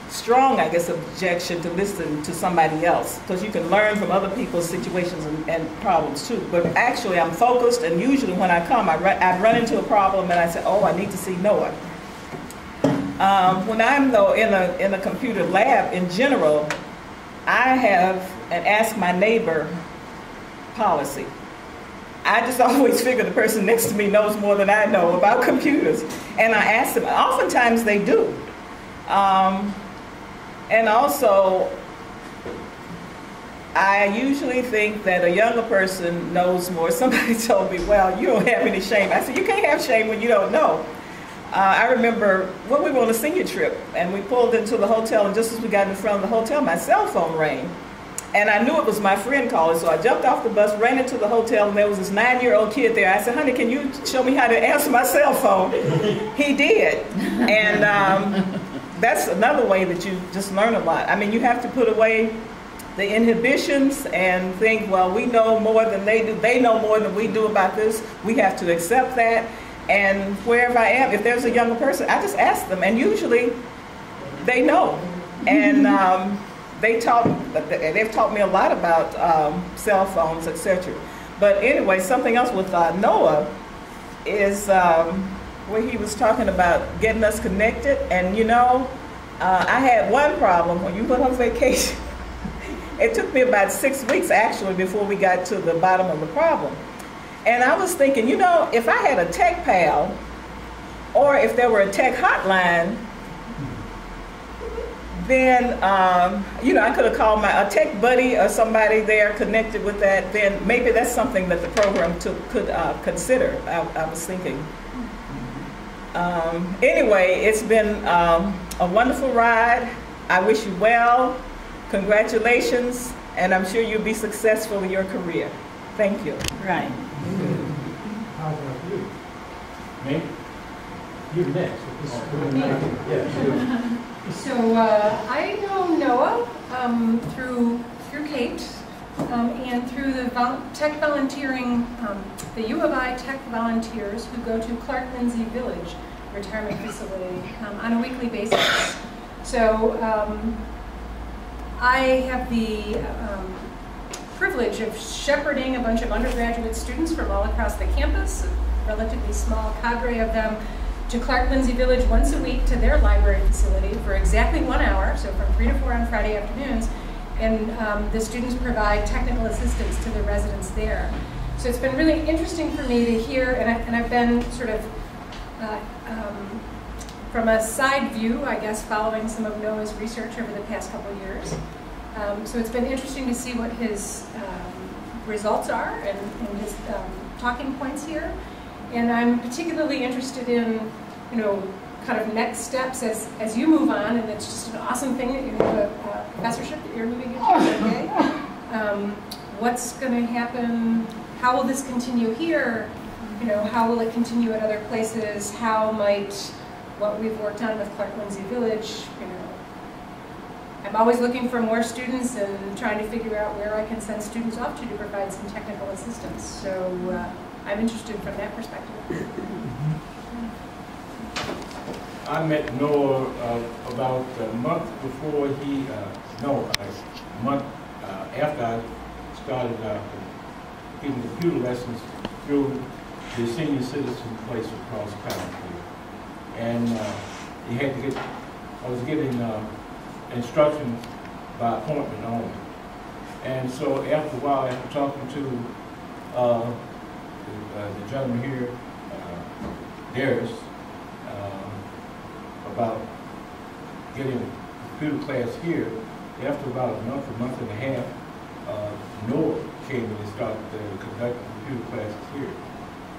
strong, objection to listen to somebody else, because you can learn from other people's situations and problems too. But actually, I'm focused, and usually when I come, I run into a problem and I say, oh, I need to see Noah. When I'm though in a computer lab in general, I have an ask my neighbor policy. I just always figure the person next to me knows more than I know about computers, and I ask them. Oftentimes they do, and also I usually think that a younger person knows more. Somebody told me, well, you don't have any shame. I said, you can't have shame when you don't know. I remember when we were on a senior trip and we pulled into the hotel, and just as we got in front of the hotel, my cell phone rang. And I knew it was my friend calling, so I jumped off the bus, ran into the hotel, and there was this 9-year-old kid there. I said, honey, can you show me how to answer my cell phone? He did. And that's another way that you just learn a lot. I mean, you have to put away the inhibitions and think, well, we know more than they do. They know more than we do about this. We have to accept that. And wherever I am, if there's a younger person, I just ask them. And usually they know. And they've taught me a lot about cell phones, etc. But anyway, something else with Noah is where he was talking about getting us connected. And you know, I had one problem when you went on vacation. It took me about 6 weeks actually before we got to the bottom of the problem. And I was thinking, you know, if I had a tech pal, or if there were a tech hotline, then, you know, I could have called a tech buddy or somebody there connected with that, then maybe that's something that the program could consider, I was thinking. Anyway, it's been a wonderful ride. I wish you well. Congratulations, and I'm sure you'll be successful in your career. Thank you. Right. How about you? Me? You're next. Yeah. So I know Noah through Kate and through the tech volunteering, the U of I tech volunteers who go to Clark Lindsay Village retirement facility on a weekly basis. So I have the privilege of shepherding a bunch of undergraduate students from all across the campus, a relatively small cadre of them, to Clark Lindsay Village once a week to their library facility for exactly 1 hour, so from 3 to 4 on Friday afternoons, and the students provide technical assistance to the residents there. So it's been really interesting for me to hear, and I've been sort of from a side view, I guess, following some of Noah's research over the past couple of years. So it's been interesting to see what his results are and his talking points here. And I'm particularly interested in, you know, kind of next steps as you move on, and it's just an awesome thing that you have a professorship that you're moving into today. What's going to happen? How will this continue here? You know, how will it continue at other places? How might what we've worked on with Clark Lindsay Village, you know, I'm always looking for more students and trying to figure out where I can send students off to provide some technical assistance. So I'm interested from that perspective. I met Noah about a month before a month after I started giving computer lessons through the senior citizen place across town here. And you had to get, I was getting instructions by appointment only. And so after a while, after talking to the gentleman here, Darius, about getting a computer class here, after about a month and a half, Noah came and started conducting computer classes here.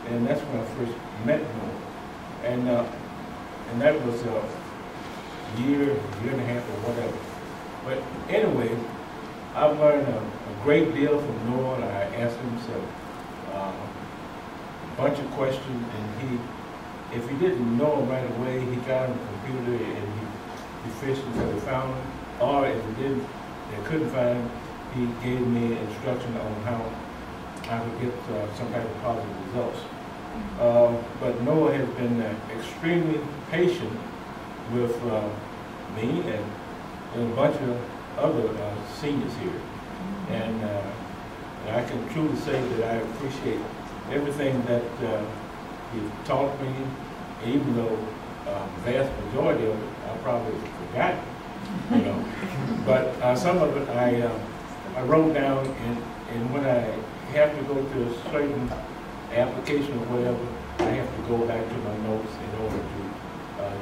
And that's when I first met Noah. And that was a year and a half or whatever. But anyway, I've learned a great deal from Noah. I asked him a bunch of questions, and if he didn't know him right away, he got on the computer and he fished until he found him. Or if he couldn't find him, he gave me instruction on how I could get some type of positive results. But Noah has been extremely patient with me and a bunch of other seniors here. And I can truly say that I appreciate everything that you've taught me, even though the vast majority of it I probably forgot, you know. But some of it I wrote down, and when I have to go to a certain application or whatever, I have to go back to my notes in order to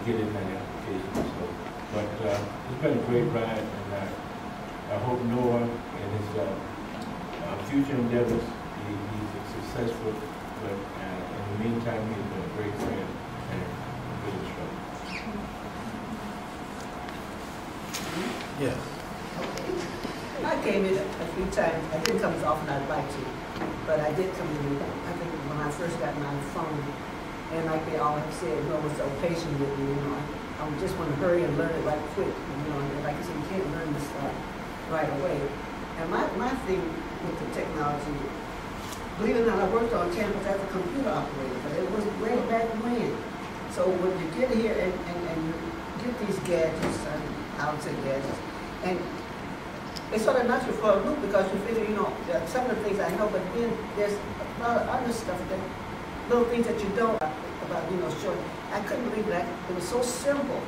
get in that application. So, but it's been a great ride, and I hope Noah and his future endeavors. He's successful, but in the meantime, he's been a great friend and a good instructor. Yes. I came in a few times. I didn't come as often as I'd like to, but I did come in, I think, when I first got my phone. And like they all have said, no one's so patient with me, I just want to hurry and learn it right quick. And like I said, you can't learn this right away. And my thing with the technology, believe it or not, I worked on campus as a computer operator, but it was way back when. So when you get here and you get these gadgets, I would say gadgets, and it sort of knocks you for a loop because you figure, some of the things I know, but then there's a lot of other stuff little things that you don't about, showing. I couldn't believe that. It was so simple.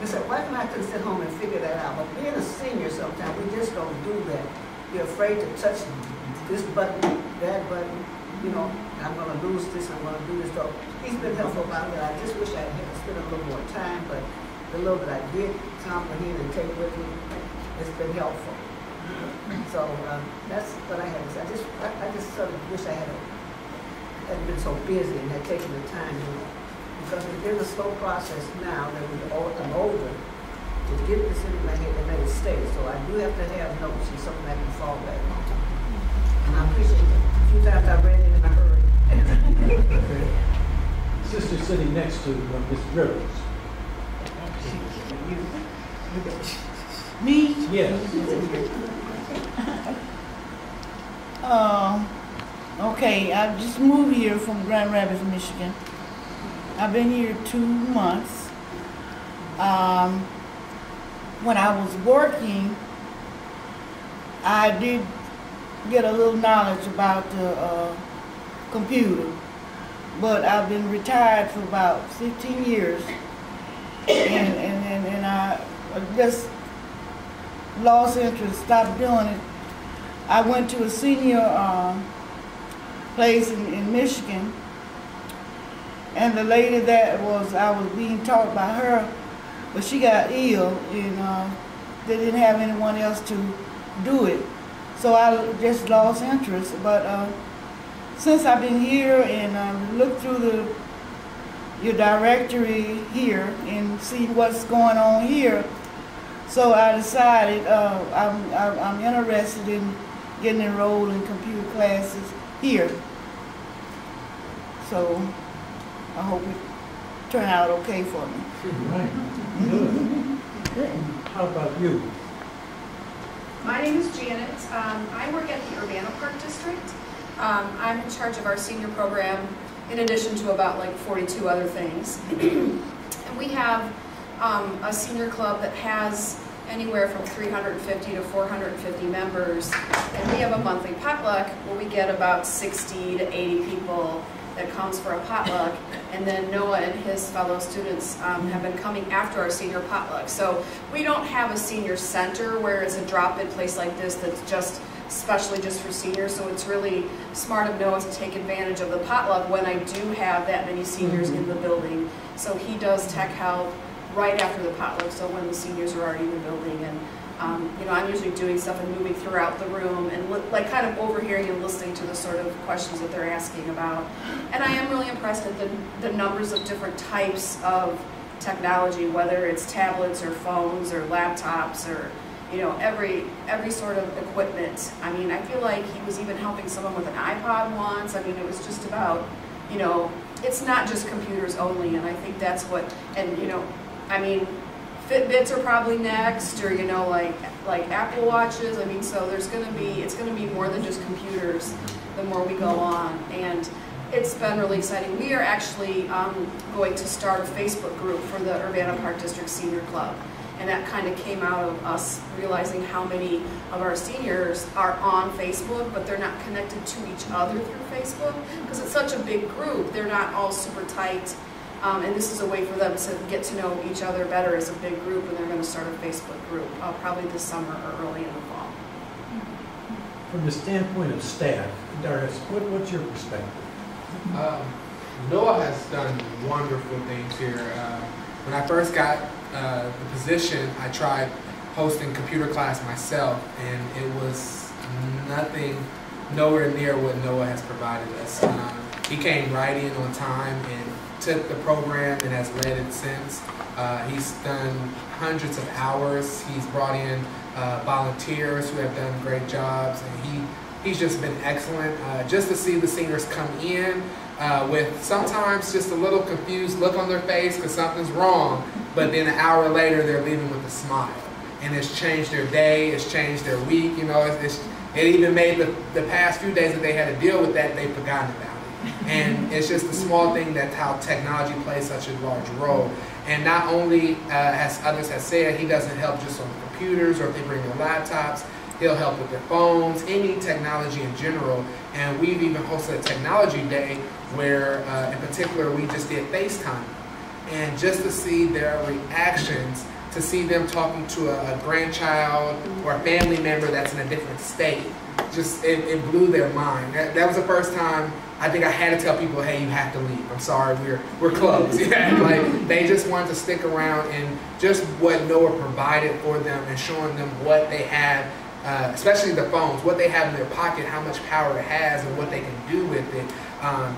I said, why can't I sit home and figure that out? But being a senior sometimes, we just don't do that. You're afraid to touch this button, that button, I'm going to lose this, I'm going to do this. So he's been helpful about it. I just wish I had spent a little more time, but the little that I did comprehend and take with me, it's been helpful. So that's what I had to say. I just sort of wish I hadn't been so busy and had taken the time, because it's been a slow process now that I'm older to get this into my head and let it stay. So I do have to have notes and something I can fall back on. And I appreciate it. A few times I read it in a hurry. Okay. Sister sitting next to Ms. Rivers. Me? Yes. Okay, I just moved here from Grand Rapids, Michigan. I've been here 2 months. When I was working, I did get a little knowledge about the computer, but I've been retired for about 15 years, and I just lost interest, stopped doing it. I went to a senior place in Michigan, and the lady that I was being taught by her, but she got ill, and they didn't have anyone else to do it. So I just lost interest. But since I've been here and looked through your directory here and see what's going on here, so I decided I'm interested in getting enrolled in computer classes here. So I hope it turn out okay for me. Right. Good. Good. How about you? My name is Janet. I work at the Urbana Park District. I'm in charge of our senior program, in addition to about like 42 other things. And we have a senior club that has anywhere from 350 to 450 members. And we have a monthly potluck where we get about 60 to 80 people that comes for a potluck. And then Noah and his fellow students have been coming after our senior potluck. So we don't have a senior center where it's a drop-in place like this that's just especially just for seniors. So it's really smart of Noah to take advantage of the potluck when I do have that many seniors in the building. So he does tech help right after the potluck, so when the seniors are already in the building. And I'm usually doing stuff and moving throughout the room and like kind of overhearing and listening to the sort of questions that they're asking about. And I am really impressed at the numbers of different types of technology, whether it's tablets or phones or laptops or every sort of equipment. I mean, I feel like he was even helping someone with an iPod once. I mean, it was just about, it's not just computers only, and I think that's what, I mean, Fitbits are probably next, or like Apple Watches. I mean, so it's going to be more than just computers the more we go on, and it's been really exciting. We are actually going to start a Facebook group for the Urbana Park District Senior Club, and that kind of came out of us realizing how many of our seniors are on Facebook, but they're not connected to each other through Facebook because it's such a big group. They're not all super tight. And this is a way for them to get to know each other better as a big group, and they're going to start a Facebook group probably this summer or early in the fall. From the standpoint of staff, Darius, what's your perspective? Noah has done wonderful things here. When I first got the position, I tried hosting computer class myself, and it was nothing nowhere near what Noah has provided us. He came right in on time and took the program and has led it since. He's done hundreds of hours. He's brought in volunteers who have done great jobs, and he's just been excellent. Just to see the seniors come in with sometimes just a little confused look on their face because something's wrong, but then an hour later they're leaving with a smile. And it's changed their day, it's changed their week, you know, it even made the past few days that they had to deal with that, they've forgotten about it. And it's just a small thing that's how technology plays such a large role. And not only, as others have said, he doesn't help just on the computers or if they bring their laptops, he'll help with their phones, any technology in general. And we've even hosted a technology day where, in particular, we just did FaceTime. And just to see their reactions, to see them talking to a grandchild or a family member that's in a different state, just it blew their mind. That was the first time I think I had to tell people, hey, you have to leave. I'm sorry, we're closed. Yeah, like they just wanted to stick around, and just what Noah provided for them and showing them what they have, especially the phones, what they have in their pocket, how much power it has, and what they can do with it,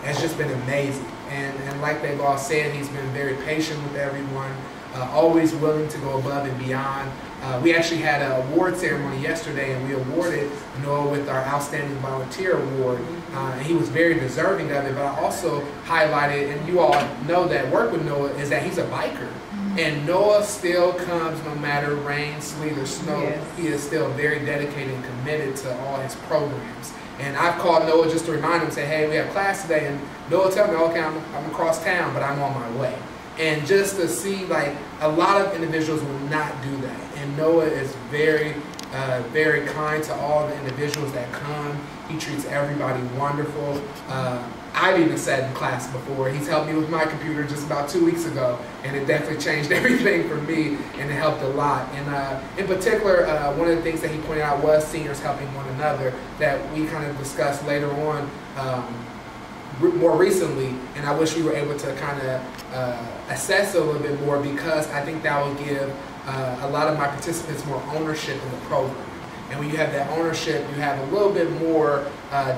has just been amazing. And like they've all said, he's been very patient with everyone. Always willing to go above and beyond. We actually had an award ceremony yesterday, and we awarded Noah with our Outstanding Volunteer Award. And he was very deserving of it, but I also highlighted, and you all know that work with Noah, is that he's a biker. And Noah still comes no matter rain, sleet, or snow. Yes. He is still very dedicated and committed to all his programs. And I've called Noah just to remind him, say, hey, we have class today, and Noah tell me, okay, I'm across town, but I'm on my way. And just to see, like, a lot of individuals will not do that. And Noah is very, very kind to all the individuals that come. He treats everybody wonderful. I've even sat in class before. He's helped me with my computer just about 2 weeks ago, and it definitely changed everything for me, and it helped a lot. And in particular, one of the things that he pointed out was seniors helping one another, that we kind of discussed later on more recently, and I wish we were able to kind of assess it a little bit more, because I think that will give a lot of my participants more ownership in the program. And when you have that ownership, you have a little bit more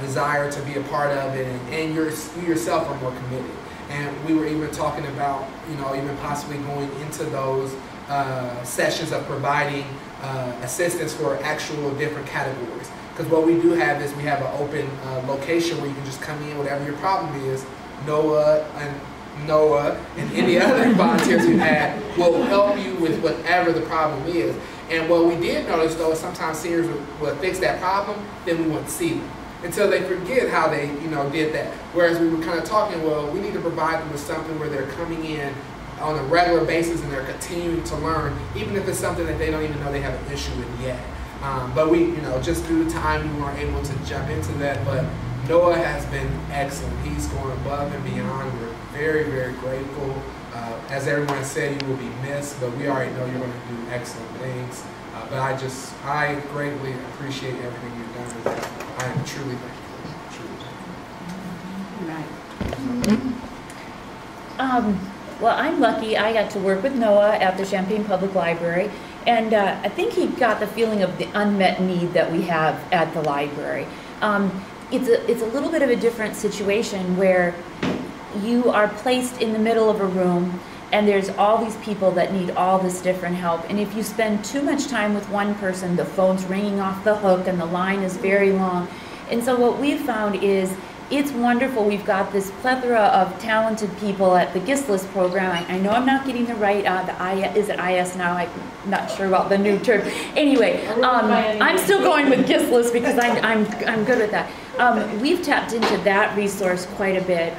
desire to be a part of it, and you yourself are more committed. And we were even talking about, you know, even possibly going into those sessions of providing assistance for actual different categories. Because what we do have is we have an open location where you can just come in, whatever your problem is. Noah and any other volunteers you had will help you with whatever the problem is. And what we did notice, though, is sometimes seniors would fix that problem, then we wouldn't see them until they forget how they, you know, did that. Whereas we were kind of talking, well, we need to provide them with something where they're coming in on a regular basis and they're continuing to learn, even if it's something that they don't even know they have an issue with yet. But we, you know, just through the time, we weren't able to jump into that. But Noah has been excellent. He's going above and beyond. We're very, very grateful. As everyone said, you will be missed, but we already know you're going to do excellent things. But I greatly appreciate everything you've done. I am truly thankful. Truly thankful. Right. Well, I'm lucky. I got to work with Noah at the Champaign Public Library, and I think he got the feeling of the unmet need that we have at the library. It's a little bit of a different situation where you are placed in the middle of a room, and there's all these people that need all this different help. And if you spend too much time with one person, the phone's ringing off the hook and the line is very long. And so what we've found is it's wonderful. We've got this plethora of talented people at the GISLIS program. I know I'm not getting the right, is it IS now? I'm not sure about the new term. Anyway, I'm still going with GISLIS because I'm good with that. We've tapped into that resource quite a bit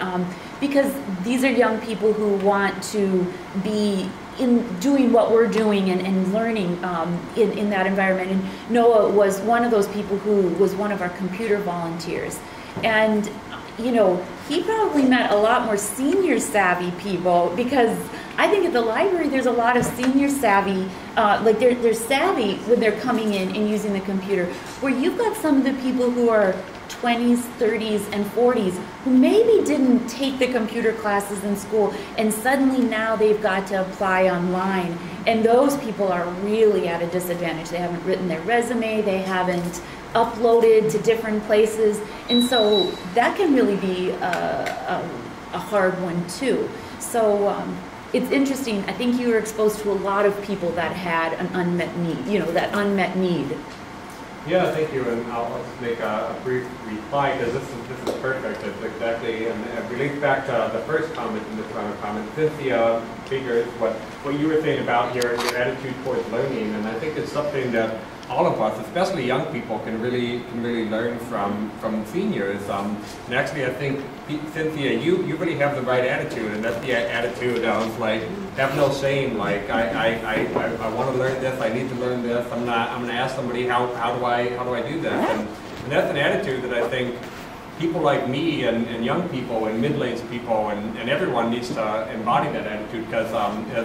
because these are young people who want to be doing what we're doing and learning in that environment. And Noah was one of those people who was one of our computer volunteers. And, you know, he probably met a lot more senior savvy people because I think at the library there's a lot of senior savvy, like they're savvy when they're coming in and using the computer, where you've got some of the people who are 20s, 30s, and 40s who maybe didn't take the computer classes in school, and suddenly now they've got to apply online. And those people are really at a disadvantage. They haven't written their resume, they haven't uploaded to different places, and so that can really be a hard one too. So it's interesting. I think you were exposed to a lot of people that had an unmet need, you know, that unmet need. Yeah, thank you, and I'll just make a brief reply, because this is perfect. It's exactly, and it relates back to the first comment in this round of comments. Cynthia figures what you were saying about your attitude towards learning, and I think it's something that all of us, especially young people, can really learn from seniors. And actually, I think, Cynthia, you really have the right attitude, and that's the attitude of like, have no shame. Like I want to learn this. I need to learn this. I'm going to ask somebody how do I do this? And that's an attitude that I think people like me and young people and middle-aged people and everyone needs to embody that attitude, because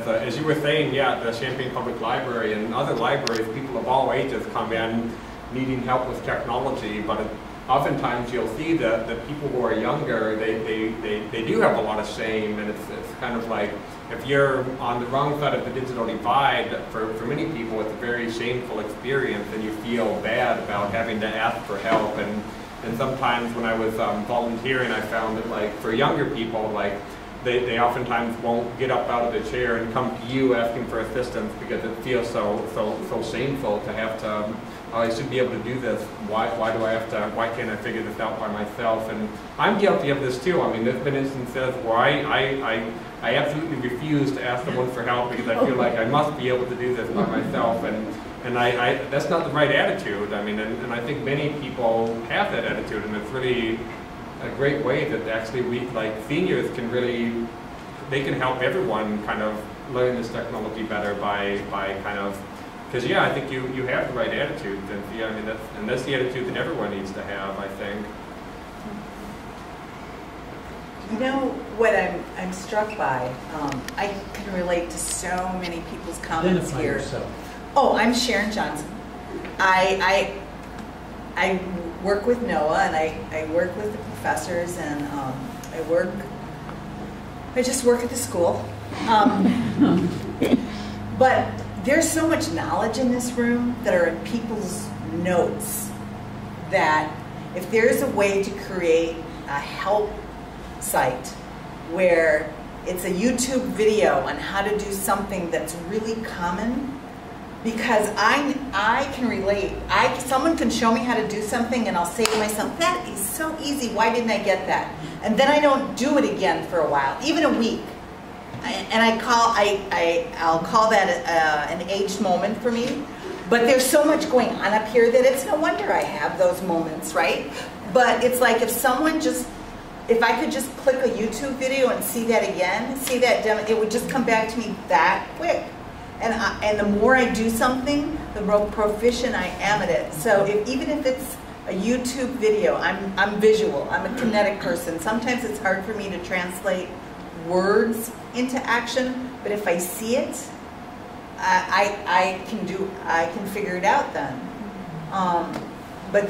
as you were saying, yeah, the Champaign Public Library and other libraries, people of all ages come in needing help with technology, but oftentimes you'll see that the people who are younger, they do have a lot of shame, and it's kind of like, if you're on the wrong side of the digital divide, for many people it's a very shameful experience, and you feel bad about having to ask for help. And sometimes when I was volunteering, I found that, like, for younger people, like, they oftentimes won't get up out of the chair and come to you asking for assistance, because it feels so shameful to have to, oh, I should be able to do this. Why can't I figure this out by myself? And I'm guilty of this too. I mean, there's been instances where I absolutely refuse to ask someone for help, because I feel like I must be able to do this by myself. And that's not the right attitude. I mean, and I think many people have that attitude, and it's really a great way that actually we, like seniors, can really, they can help everyone kind of learn this technology better by kind of, because yeah, I think you have the right attitude, Cynthia. I mean, that's the attitude that everyone needs to have, I think. You know what I'm struck by? I can relate to so many people's comments Identify here. yourself. Oh, I'm Sharon Johnson. I work with NOAA, and I work with the professors, and I just work at the school. But there's so much knowledge in this room that are in people's notes, that if there's a way to create a help site where it's a YouTube video on how to do something that's really common, because I can relate. Someone can show me how to do something, and I'll say to myself, that is so easy, why didn't I get that? And then I don't do it again for a while, even a week. And I'll call that an aged moment for me. But there's so much going on up here that it's no wonder I have those moments, right? But it's like, if I could just click a YouTube video and see that again, see that demo, it would just come back to me that quick. And the more I do something, the more proficient I am at it. So even if it's a YouTube video, I'm visual. I'm a kinetic person. Sometimes it's hard for me to translate words into action, but if I see it, I can figure it out then. But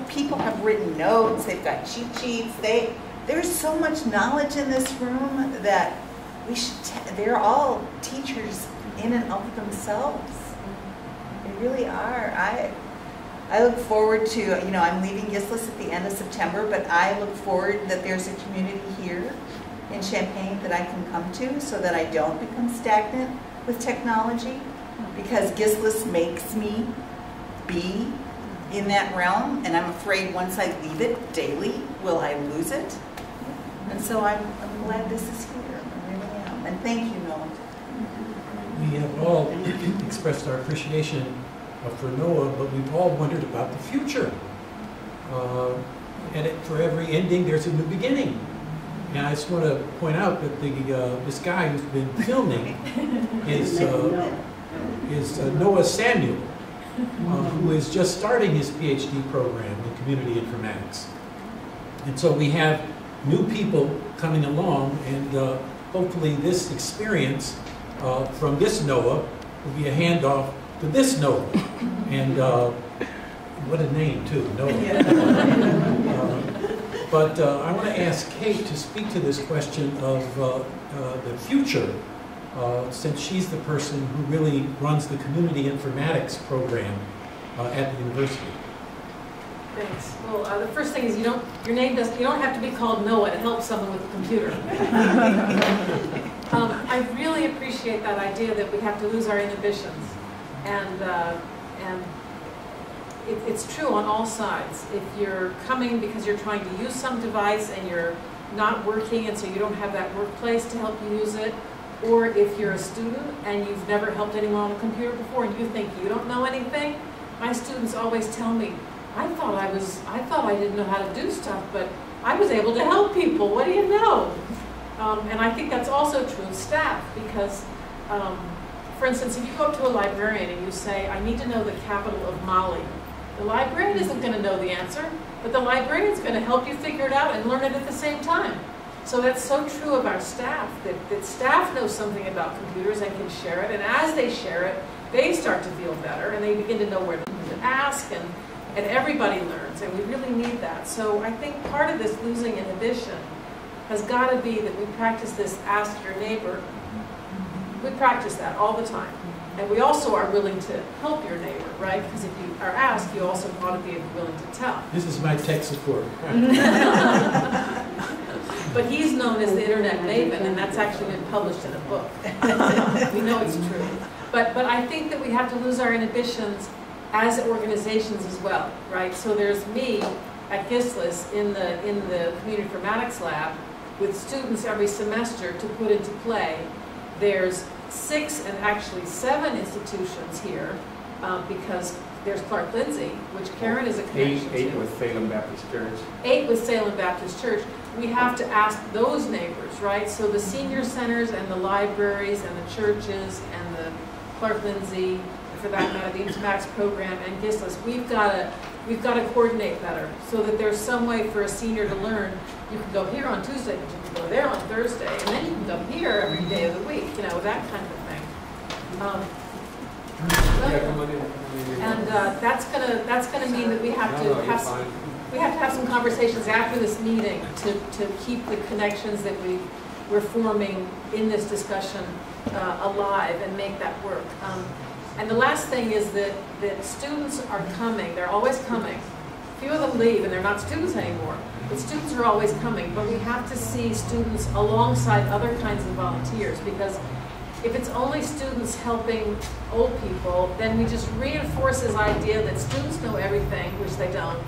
people have written notes. They've got cheat sheets. There's so much knowledge in this room that they're all teachers in and of themselves. They really are. I look forward to, I'm leaving Gislis at the end of September, but I look forward that there's a community here in Champaign that I can come to, so that I don't become stagnant with technology, because Gislis makes me be in that realm, and I'm afraid once I leave it daily, will I lose it? And so I'm glad this is here. I really am. And thank you, Noah. We have all expressed our appreciation for Noah, but we've all wondered about the future. And for every ending, there's a new beginning. And I just want to point out that this guy who's been filming is Noah Samuel, who is just starting his PhD program in community informatics. And so we have new people coming along, and hopefully this experience from this Noah will be a handoff to this Noah. And what a name too, Noah. But I want to ask Kate to speak to this question of the future, since she's the person who really runs the community informatics program at the university. Thanks. Well, the first thing is you don't have to be called Noah to help someone with a computer. I really appreciate that idea that we have to lose our inhibitions, and it's true on all sides. If you're coming because you're trying to use some device and you're not working and so you don't have that workplace to help you use it, or if you're a student and you've never helped anyone on a computer before and you think you don't know anything, my students always tell me, I thought I didn't know how to do stuff, but I was able to help people. What do you know? And I think that's also true of staff because, for instance, if you go up to a librarian and you say, I need to know the capital of Mali, the librarian isn't going to know the answer, but the librarian's going to help you figure it out and learn it at the same time. So that's so true of our staff, that staff knows something about computers and can share it, and as they share it, they start to feel better and they begin to know where to ask, and everybody learns, and we really need that. So I think part of this losing inhibition has got to be that we practice this ask your neighbor. We practice that all the time. And we also are willing to help your neighbor, right? Because if you are asked, you also want to be willing to tell. This is my tech support. But he's known as the Internet Maven, and that's actually been published in a book. We know it's true. But I think that we have to lose our inhibitions as organizations as well, right? So there's me at GISLIS in the Community Informatics Lab with students every semester to put into play. There's 6 and actually 7 institutions here because there's Clark Lindsay, which Karen is a connection to. 8 with Salem Baptist Church. 8 with Salem Baptist Church. We have to ask those neighbors, right? So the senior centers and the libraries and the churches and the Clark Lindsay, for that matter, the Informatics program and GISLIS, we've got to coordinate better so that there's some way for a senior to learn. You can go here on Tuesday, but you can go there on Thursday, and then you can go here every day of the week, you know, that kind of thing. And that's gonna mean that we have to have some conversations after this meeting to keep the connections that we're forming in this discussion alive and make that work. And the last thing is that students are coming. They're always coming. Few of them leave and they're not students anymore. But students are always coming. But we have to see students alongside other kinds of volunteers, because if it's only students helping old people, then we just reinforce this idea that students know everything, which they don't,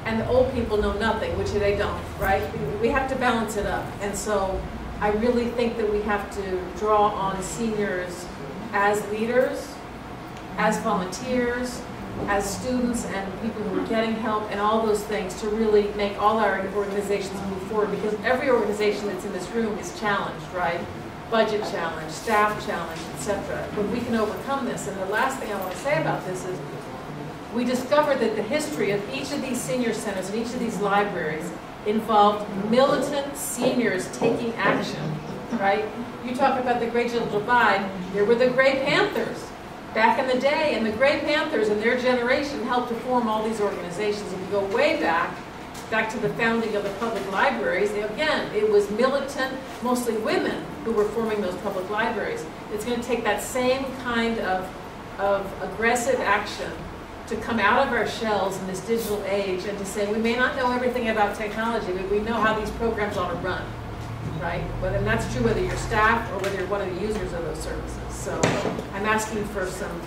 and the old people know nothing, which they don't, right? We have to balance it up. And so I really think that we have to draw on seniors as leaders, as volunteers, as students and people who are getting help and all those things to really make all our organizations move forward, because every organization that's in this room is challenged, right? Budget challenge, staff challenge, etc. But we can overcome this. And the last thing I want to say about this is we discovered that the history of each of these senior centers and each of these libraries involved militant seniors taking action, right? You talk about the Great Digital Divide, there were the Gray Panthers back in the day, and the Gray Panthers and their generation helped to form all these organizations. If you go way back to the founding of the public libraries, again, it was militant, mostly women, who were forming those public libraries. It's going to take that same kind of aggressive action to come out of our shells in this digital age and to say we may not know everything about technology, but we know how these programs ought to run, right? And that's true whether you're staff or whether you're one of the users of those services. So I'm asking for some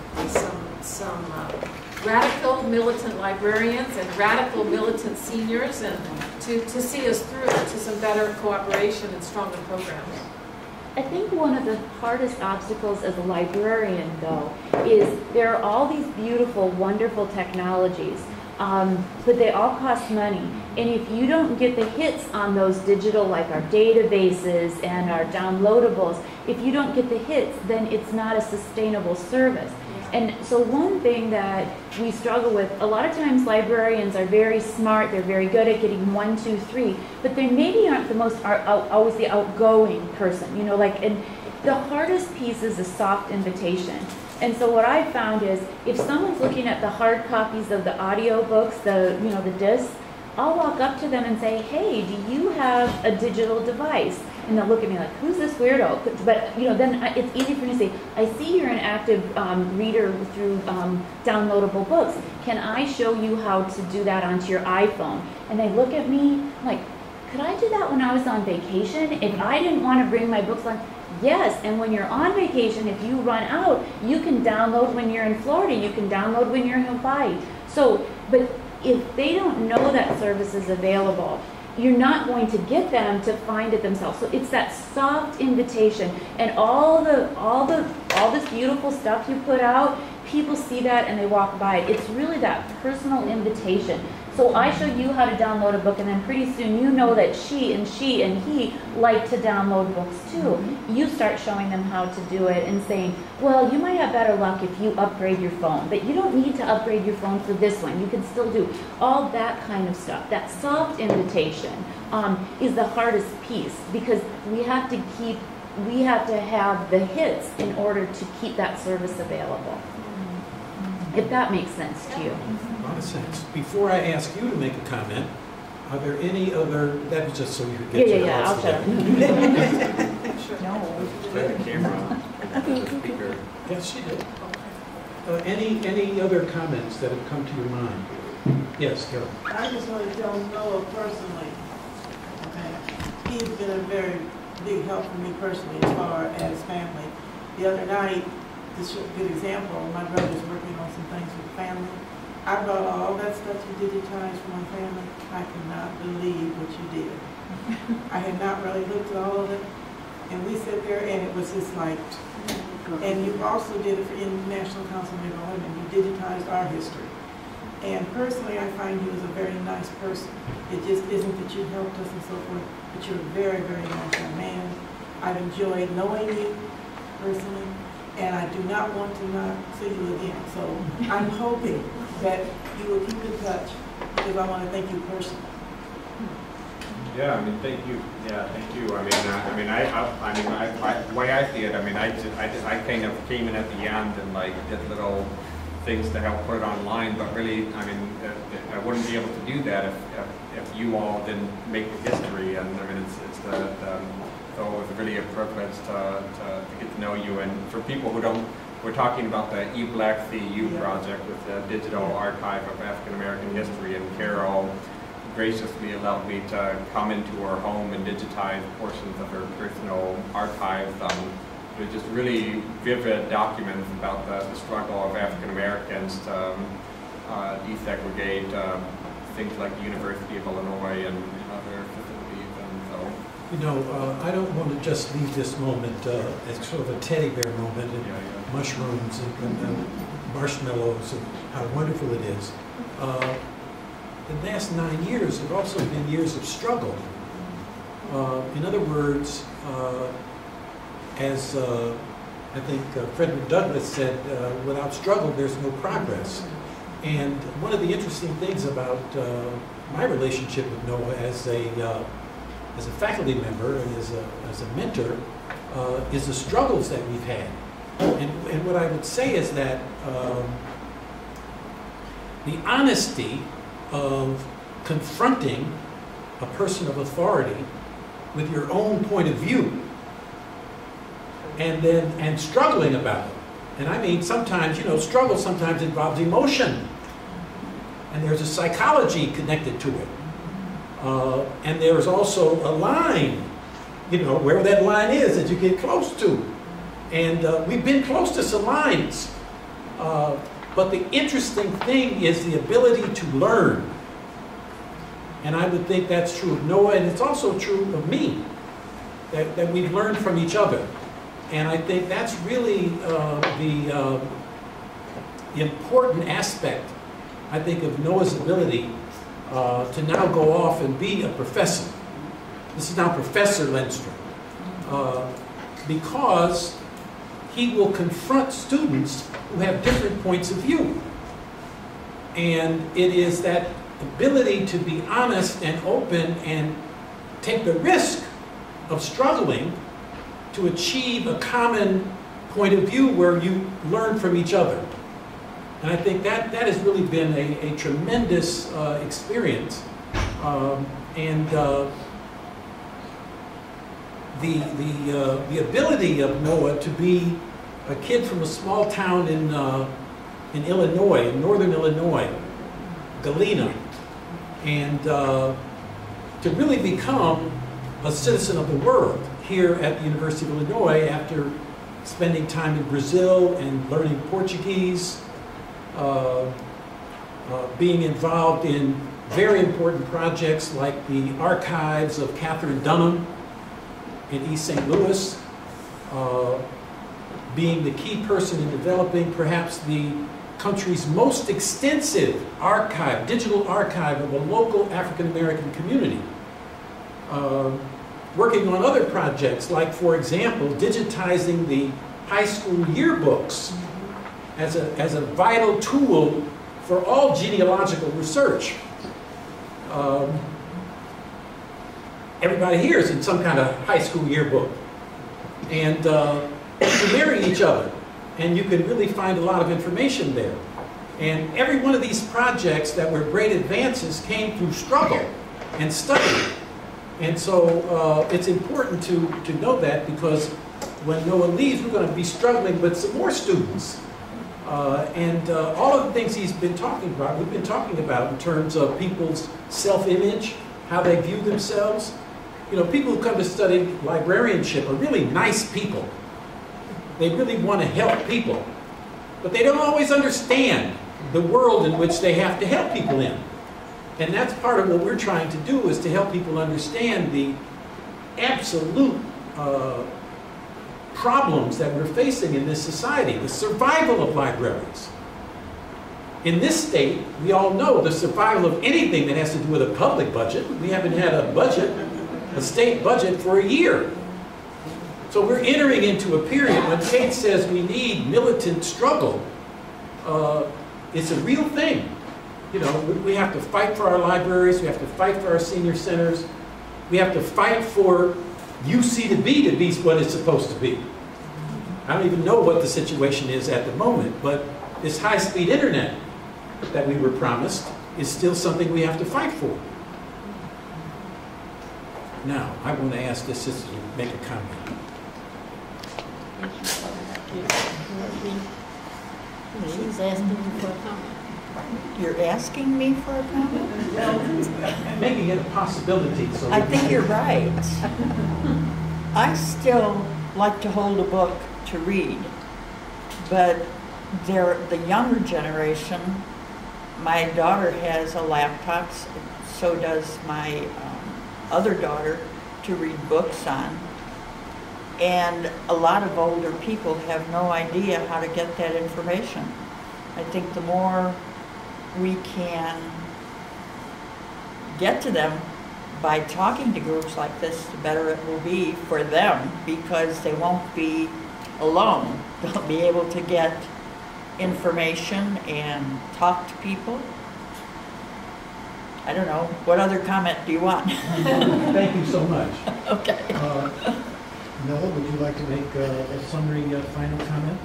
radical militant librarians and radical militant seniors, and to see us through to some better cooperation and stronger programs. I think one of the hardest obstacles as a librarian, though, is there are all these beautiful, wonderful technologies, but they all cost money. And if you don't get the hits on those digital, like our databases and our downloadables, if you don't get the hits, then it's not a sustainable service. And so one thing that we struggle with, a lot of times librarians are very smart, they're very good at getting 1, 2, 3, but they maybe aren't always the outgoing person, you know, like, and the hardest piece is a soft invitation. And so what I found is, if someone's looking at the hard copies of the audio books, the discs, I'll walk up to them and say, hey, do you have a digital device? And they'll look at me like, who's this weirdo? But then it's easy for me to say, I see you're an active reader through downloadable books. Can I show you how to do that onto your iPhone? And they look at me like, could I do that when I was on vacation? If I didn't want to bring my books on, yes. And when you're on vacation, if you run out, you can download when you're in Florida. You can download when you're in Hawaii. So, but if they don't know that service is available, you're not going to get them to find it themselves. So it's that soft invitation, and all this beautiful stuff you put out, people see that and they walk by it. It's really that personal invitation. So I show you how to download a book, and then pretty soon you know that she and he like to download books too. You start showing them how to do it and saying, well, you might have better luck if you upgrade your phone, but you don't need to upgrade your phone for this one. You can still do all that kind of stuff. That soft invitation is the hardest piece, because we have to have the hits in order to keep that service available. If that makes sense to you. A lot of sense. Before I ask you to make a comment, are there any other, that was just so you could get your I'll thoughts shut up. Turn the camera on. Speaker. Yes, she did. Any other comments that have come to your mind? Yes, Carol. I just want to tell Noah personally, okay, he's been a very big help for me personally as far as family. The other night, this is a good example, my brother's working on some things with the family. I brought all that stuff you digitized for my family. I cannot believe what you did. I had not really looked at all of it. And we sit there and it was just like, and you also did it for International Council of Women. You digitized our history. And personally, I find you as a very nice person. It just isn't that you helped us and so forth, but you're a very, very nice young man. I've enjoyed knowing you personally, and I do not want to not see you again. So I'm hoping that you will keep in touch, because I want to thank you personally. Yeah, I mean, thank you. Yeah, thank you. The way I see it, I kind of came in at the end and like did little things to help put it online, but really, I wouldn't be able to do that if you all didn't make the history. And so it was really a privilege to get to know you. And for people who don't, we're talking about the eBlack CU project with the Digital Archive of African American History, and Carol graciously allowed me to come into her home and digitize portions of her personal archives. They're just really vivid documents about the struggle of African Americans to desegregate things like the University of Illinois and other facilities. And so, You know, I don't want to just leave this moment as sort of a teddy bear moment, and mushrooms and marshmallows and how wonderful it is. The last 9 years have also been years of struggle. In other words, as I think Frederick Douglass said, without struggle there's no progress. And one of the interesting things about my relationship with Noah as a faculty member and as a mentor is the struggles that we've had. And what I would say is that the honesty of confronting a person of authority with your own point of view and struggling about it. And I mean, sometimes, struggle sometimes involves emotion. And there's a psychology connected to it. And there's also a line, where that line is that you get close to. And we've been close to some lines. But the interesting thing is the ability to learn. And I would think that's true of Noah, and it's also true of me, that we've learned from each other. And I think that's really the important aspect, I think, of Noah's ability to now go off and be a professor. This is now Professor Lindstrom. Because he will confront students who have different points of view. And it is that ability to be honest and open and take the risk of struggling to achieve a common point of view where you learn from each other. And I think that has really been a tremendous experience. The ability of Noah to be a kid from a small town in Illinois, in northern Illinois, Galena, and to really become a citizen of the world here at the University of Illinois after spending time in Brazil and learning Portuguese, being involved in very important projects like the archives of Catherine Dunham in East St. Louis, being the key person in developing perhaps the country's most extensive archive, digital archive of a local African American community. Working on other projects like, for example, digitizing the high school yearbooks as a vital tool for all genealogical research. Everybody here is in some kind of high school yearbook. And you marry each other, and you can really find a lot of information there. And every one of these projects that were great advances came through struggle and study. And so it's important to know that, because when Noah leaves, we're going to be struggling with some more students. All of the things he's been talking about, we've been talking about in terms of people's self-image, how they view themselves. You know, people who come to study librarianship are really nice people. They really want to help people. But they don't always understand the world in which they have to help people in. And that's part of what we're trying to do, is to help people understand the absolute problems that we're facing in this society, the survival of libraries. In this state, we all know the survival of anything that has to do with a public budget. We haven't had a budget, a state budget, for a year. So we're entering into a period when Kate says we need militant struggle. It's a real thing. You know, we have to fight for our libraries, we have to fight for our senior centers, we have to fight for UC to be what it's supposed to be. I don't even know what the situation is at the moment, but this high-speed internet that we were promised is still something we have to fight for. Now, I want to ask this sister to make a comment. She's asking me for a comment. You're asking me for a comment? Well, making it a possibility. So I think you're right. I still like to hold a book to read, but the younger generation, my daughter has a laptop, so does my other daughter, to read books on. And a lot of older people have no idea how to get that information. I think the more we can get to them by talking to groups like this, the better it will be for them, because they won't be alone. They'll be able to get information and talk to people. I don't know. What other comment do you want? Thank you so much. Okay. Noah, would you like to make a summary final comment?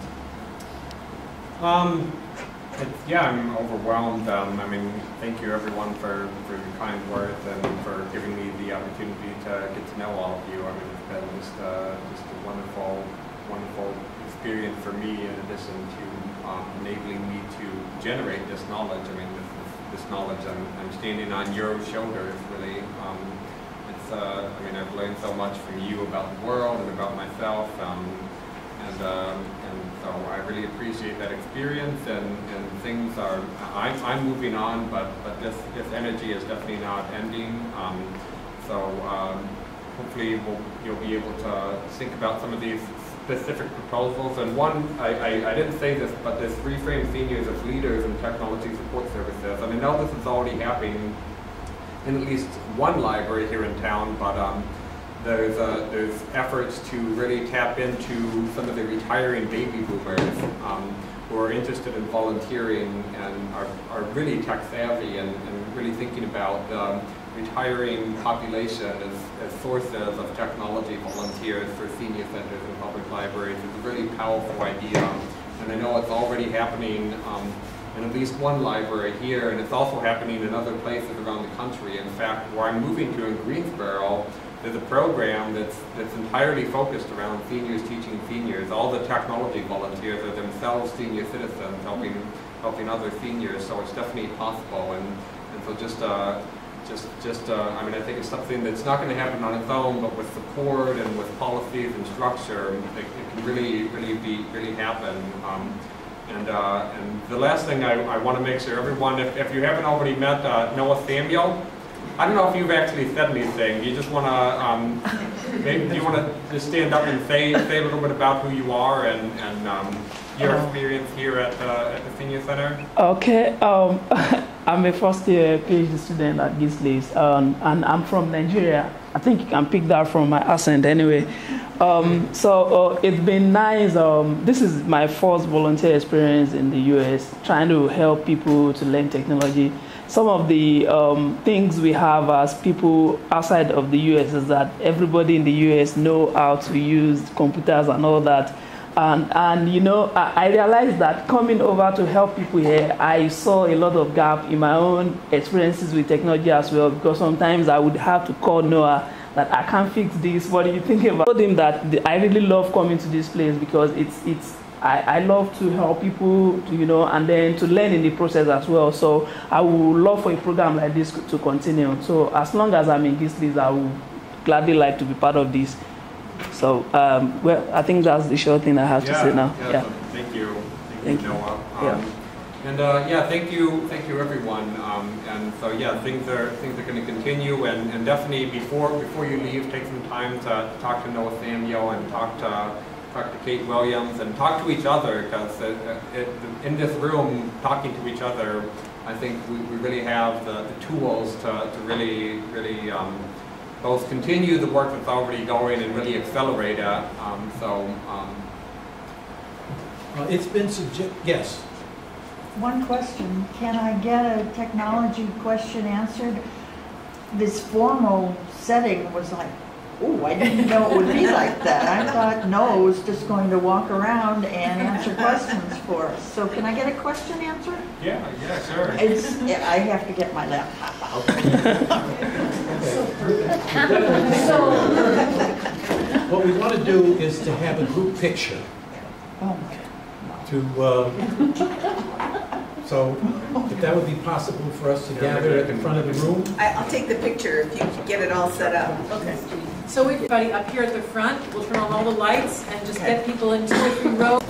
Yeah, I'm overwhelmed. I mean, thank you everyone for your kind words and for giving me the opportunity to get to know all of you. I mean, it's been just a wonderful, wonderful experience for me, in addition to enabling me to generate this knowledge. I mean, this knowledge, I'm standing on your shoulders, really. I mean, I've learned so much from you about the world and about myself, and so I really appreciate that experience. And things are, I'm moving on, but this energy is definitely not ending. So hopefully you'll be able to think about some of these specific proposals. And one, I didn't say this, but this reframe seniors as leaders in technology support services. And I know this is already happening in at least one library here in town, but there's efforts to really tap into some of the retiring baby boomers who are interested in volunteering and are really tech savvy and really thinking about retiring population as sources of technology volunteers for senior centers and public libraries is a really powerful idea. And I know it's already happening in at least one library here, and it's also happening in other places around the country. In fact, where I'm moving to in Greensboro, there's a program that's entirely focused around seniors teaching seniors. All the technology volunteers are themselves senior citizens helping other seniors, so it's definitely possible. And so I mean, I think it's something that's not going to happen on its own, but with support and with policies and structure, it can really happen. And the last thing I want to make sure everyone, if you haven't already met Noah Samuel, I don't know if you've actually said anything. You just want to, maybe do you want to just stand up and say a little bit about who you are and your experience here at the Senior Center? Okay, I'm a first year PhD student at Gisleys, and I'm from Nigeria. I think you can pick that from my accent anyway. So it's been nice. This is my first volunteer experience in the US, trying to help people to learn technology. Some of the things we have as people outside of the US is that everybody in the US know how to use computers and all that. And you know, I realized that coming over to help people here, I saw a lot of gap in my own experiences with technology as well, because sometimes I would have to call Noah that I can't fix this, what do you think about it? I told him that I really love coming to this place because I love to help people, to, you know, and then to learn in the process as well. So I would love for a program like this to continue. So as long as I'm in Gisleys, I would gladly like to be part of this. So, well, I think that's the short thing I have to say now. Yeah. Thank you, Noah. And thank you everyone. And so things are going to continue, and definitely before you leave, take some time to talk to Noah Samuel and talk to Kate Williams and talk to each other, because in this room, talking to each other, I think we really have the tools to really both continue the work that's already going and really accelerate it. It's been yes. One question, can I get a technology question answered? This formal setting was like, oh, I didn't know it would be like that. I thought Noah was just going to walk around and answer questions for us. So can I get a question answered? Yeah, sure. I have to get my laptop out. So, what we want to do is to have a group picture. So, if that would be possible for us to gather at the front of the room. I'll take the picture if you get it all set up. Okay. So everybody up here at the front, we'll turn on all the lights and just get people in 2 or 3 rows.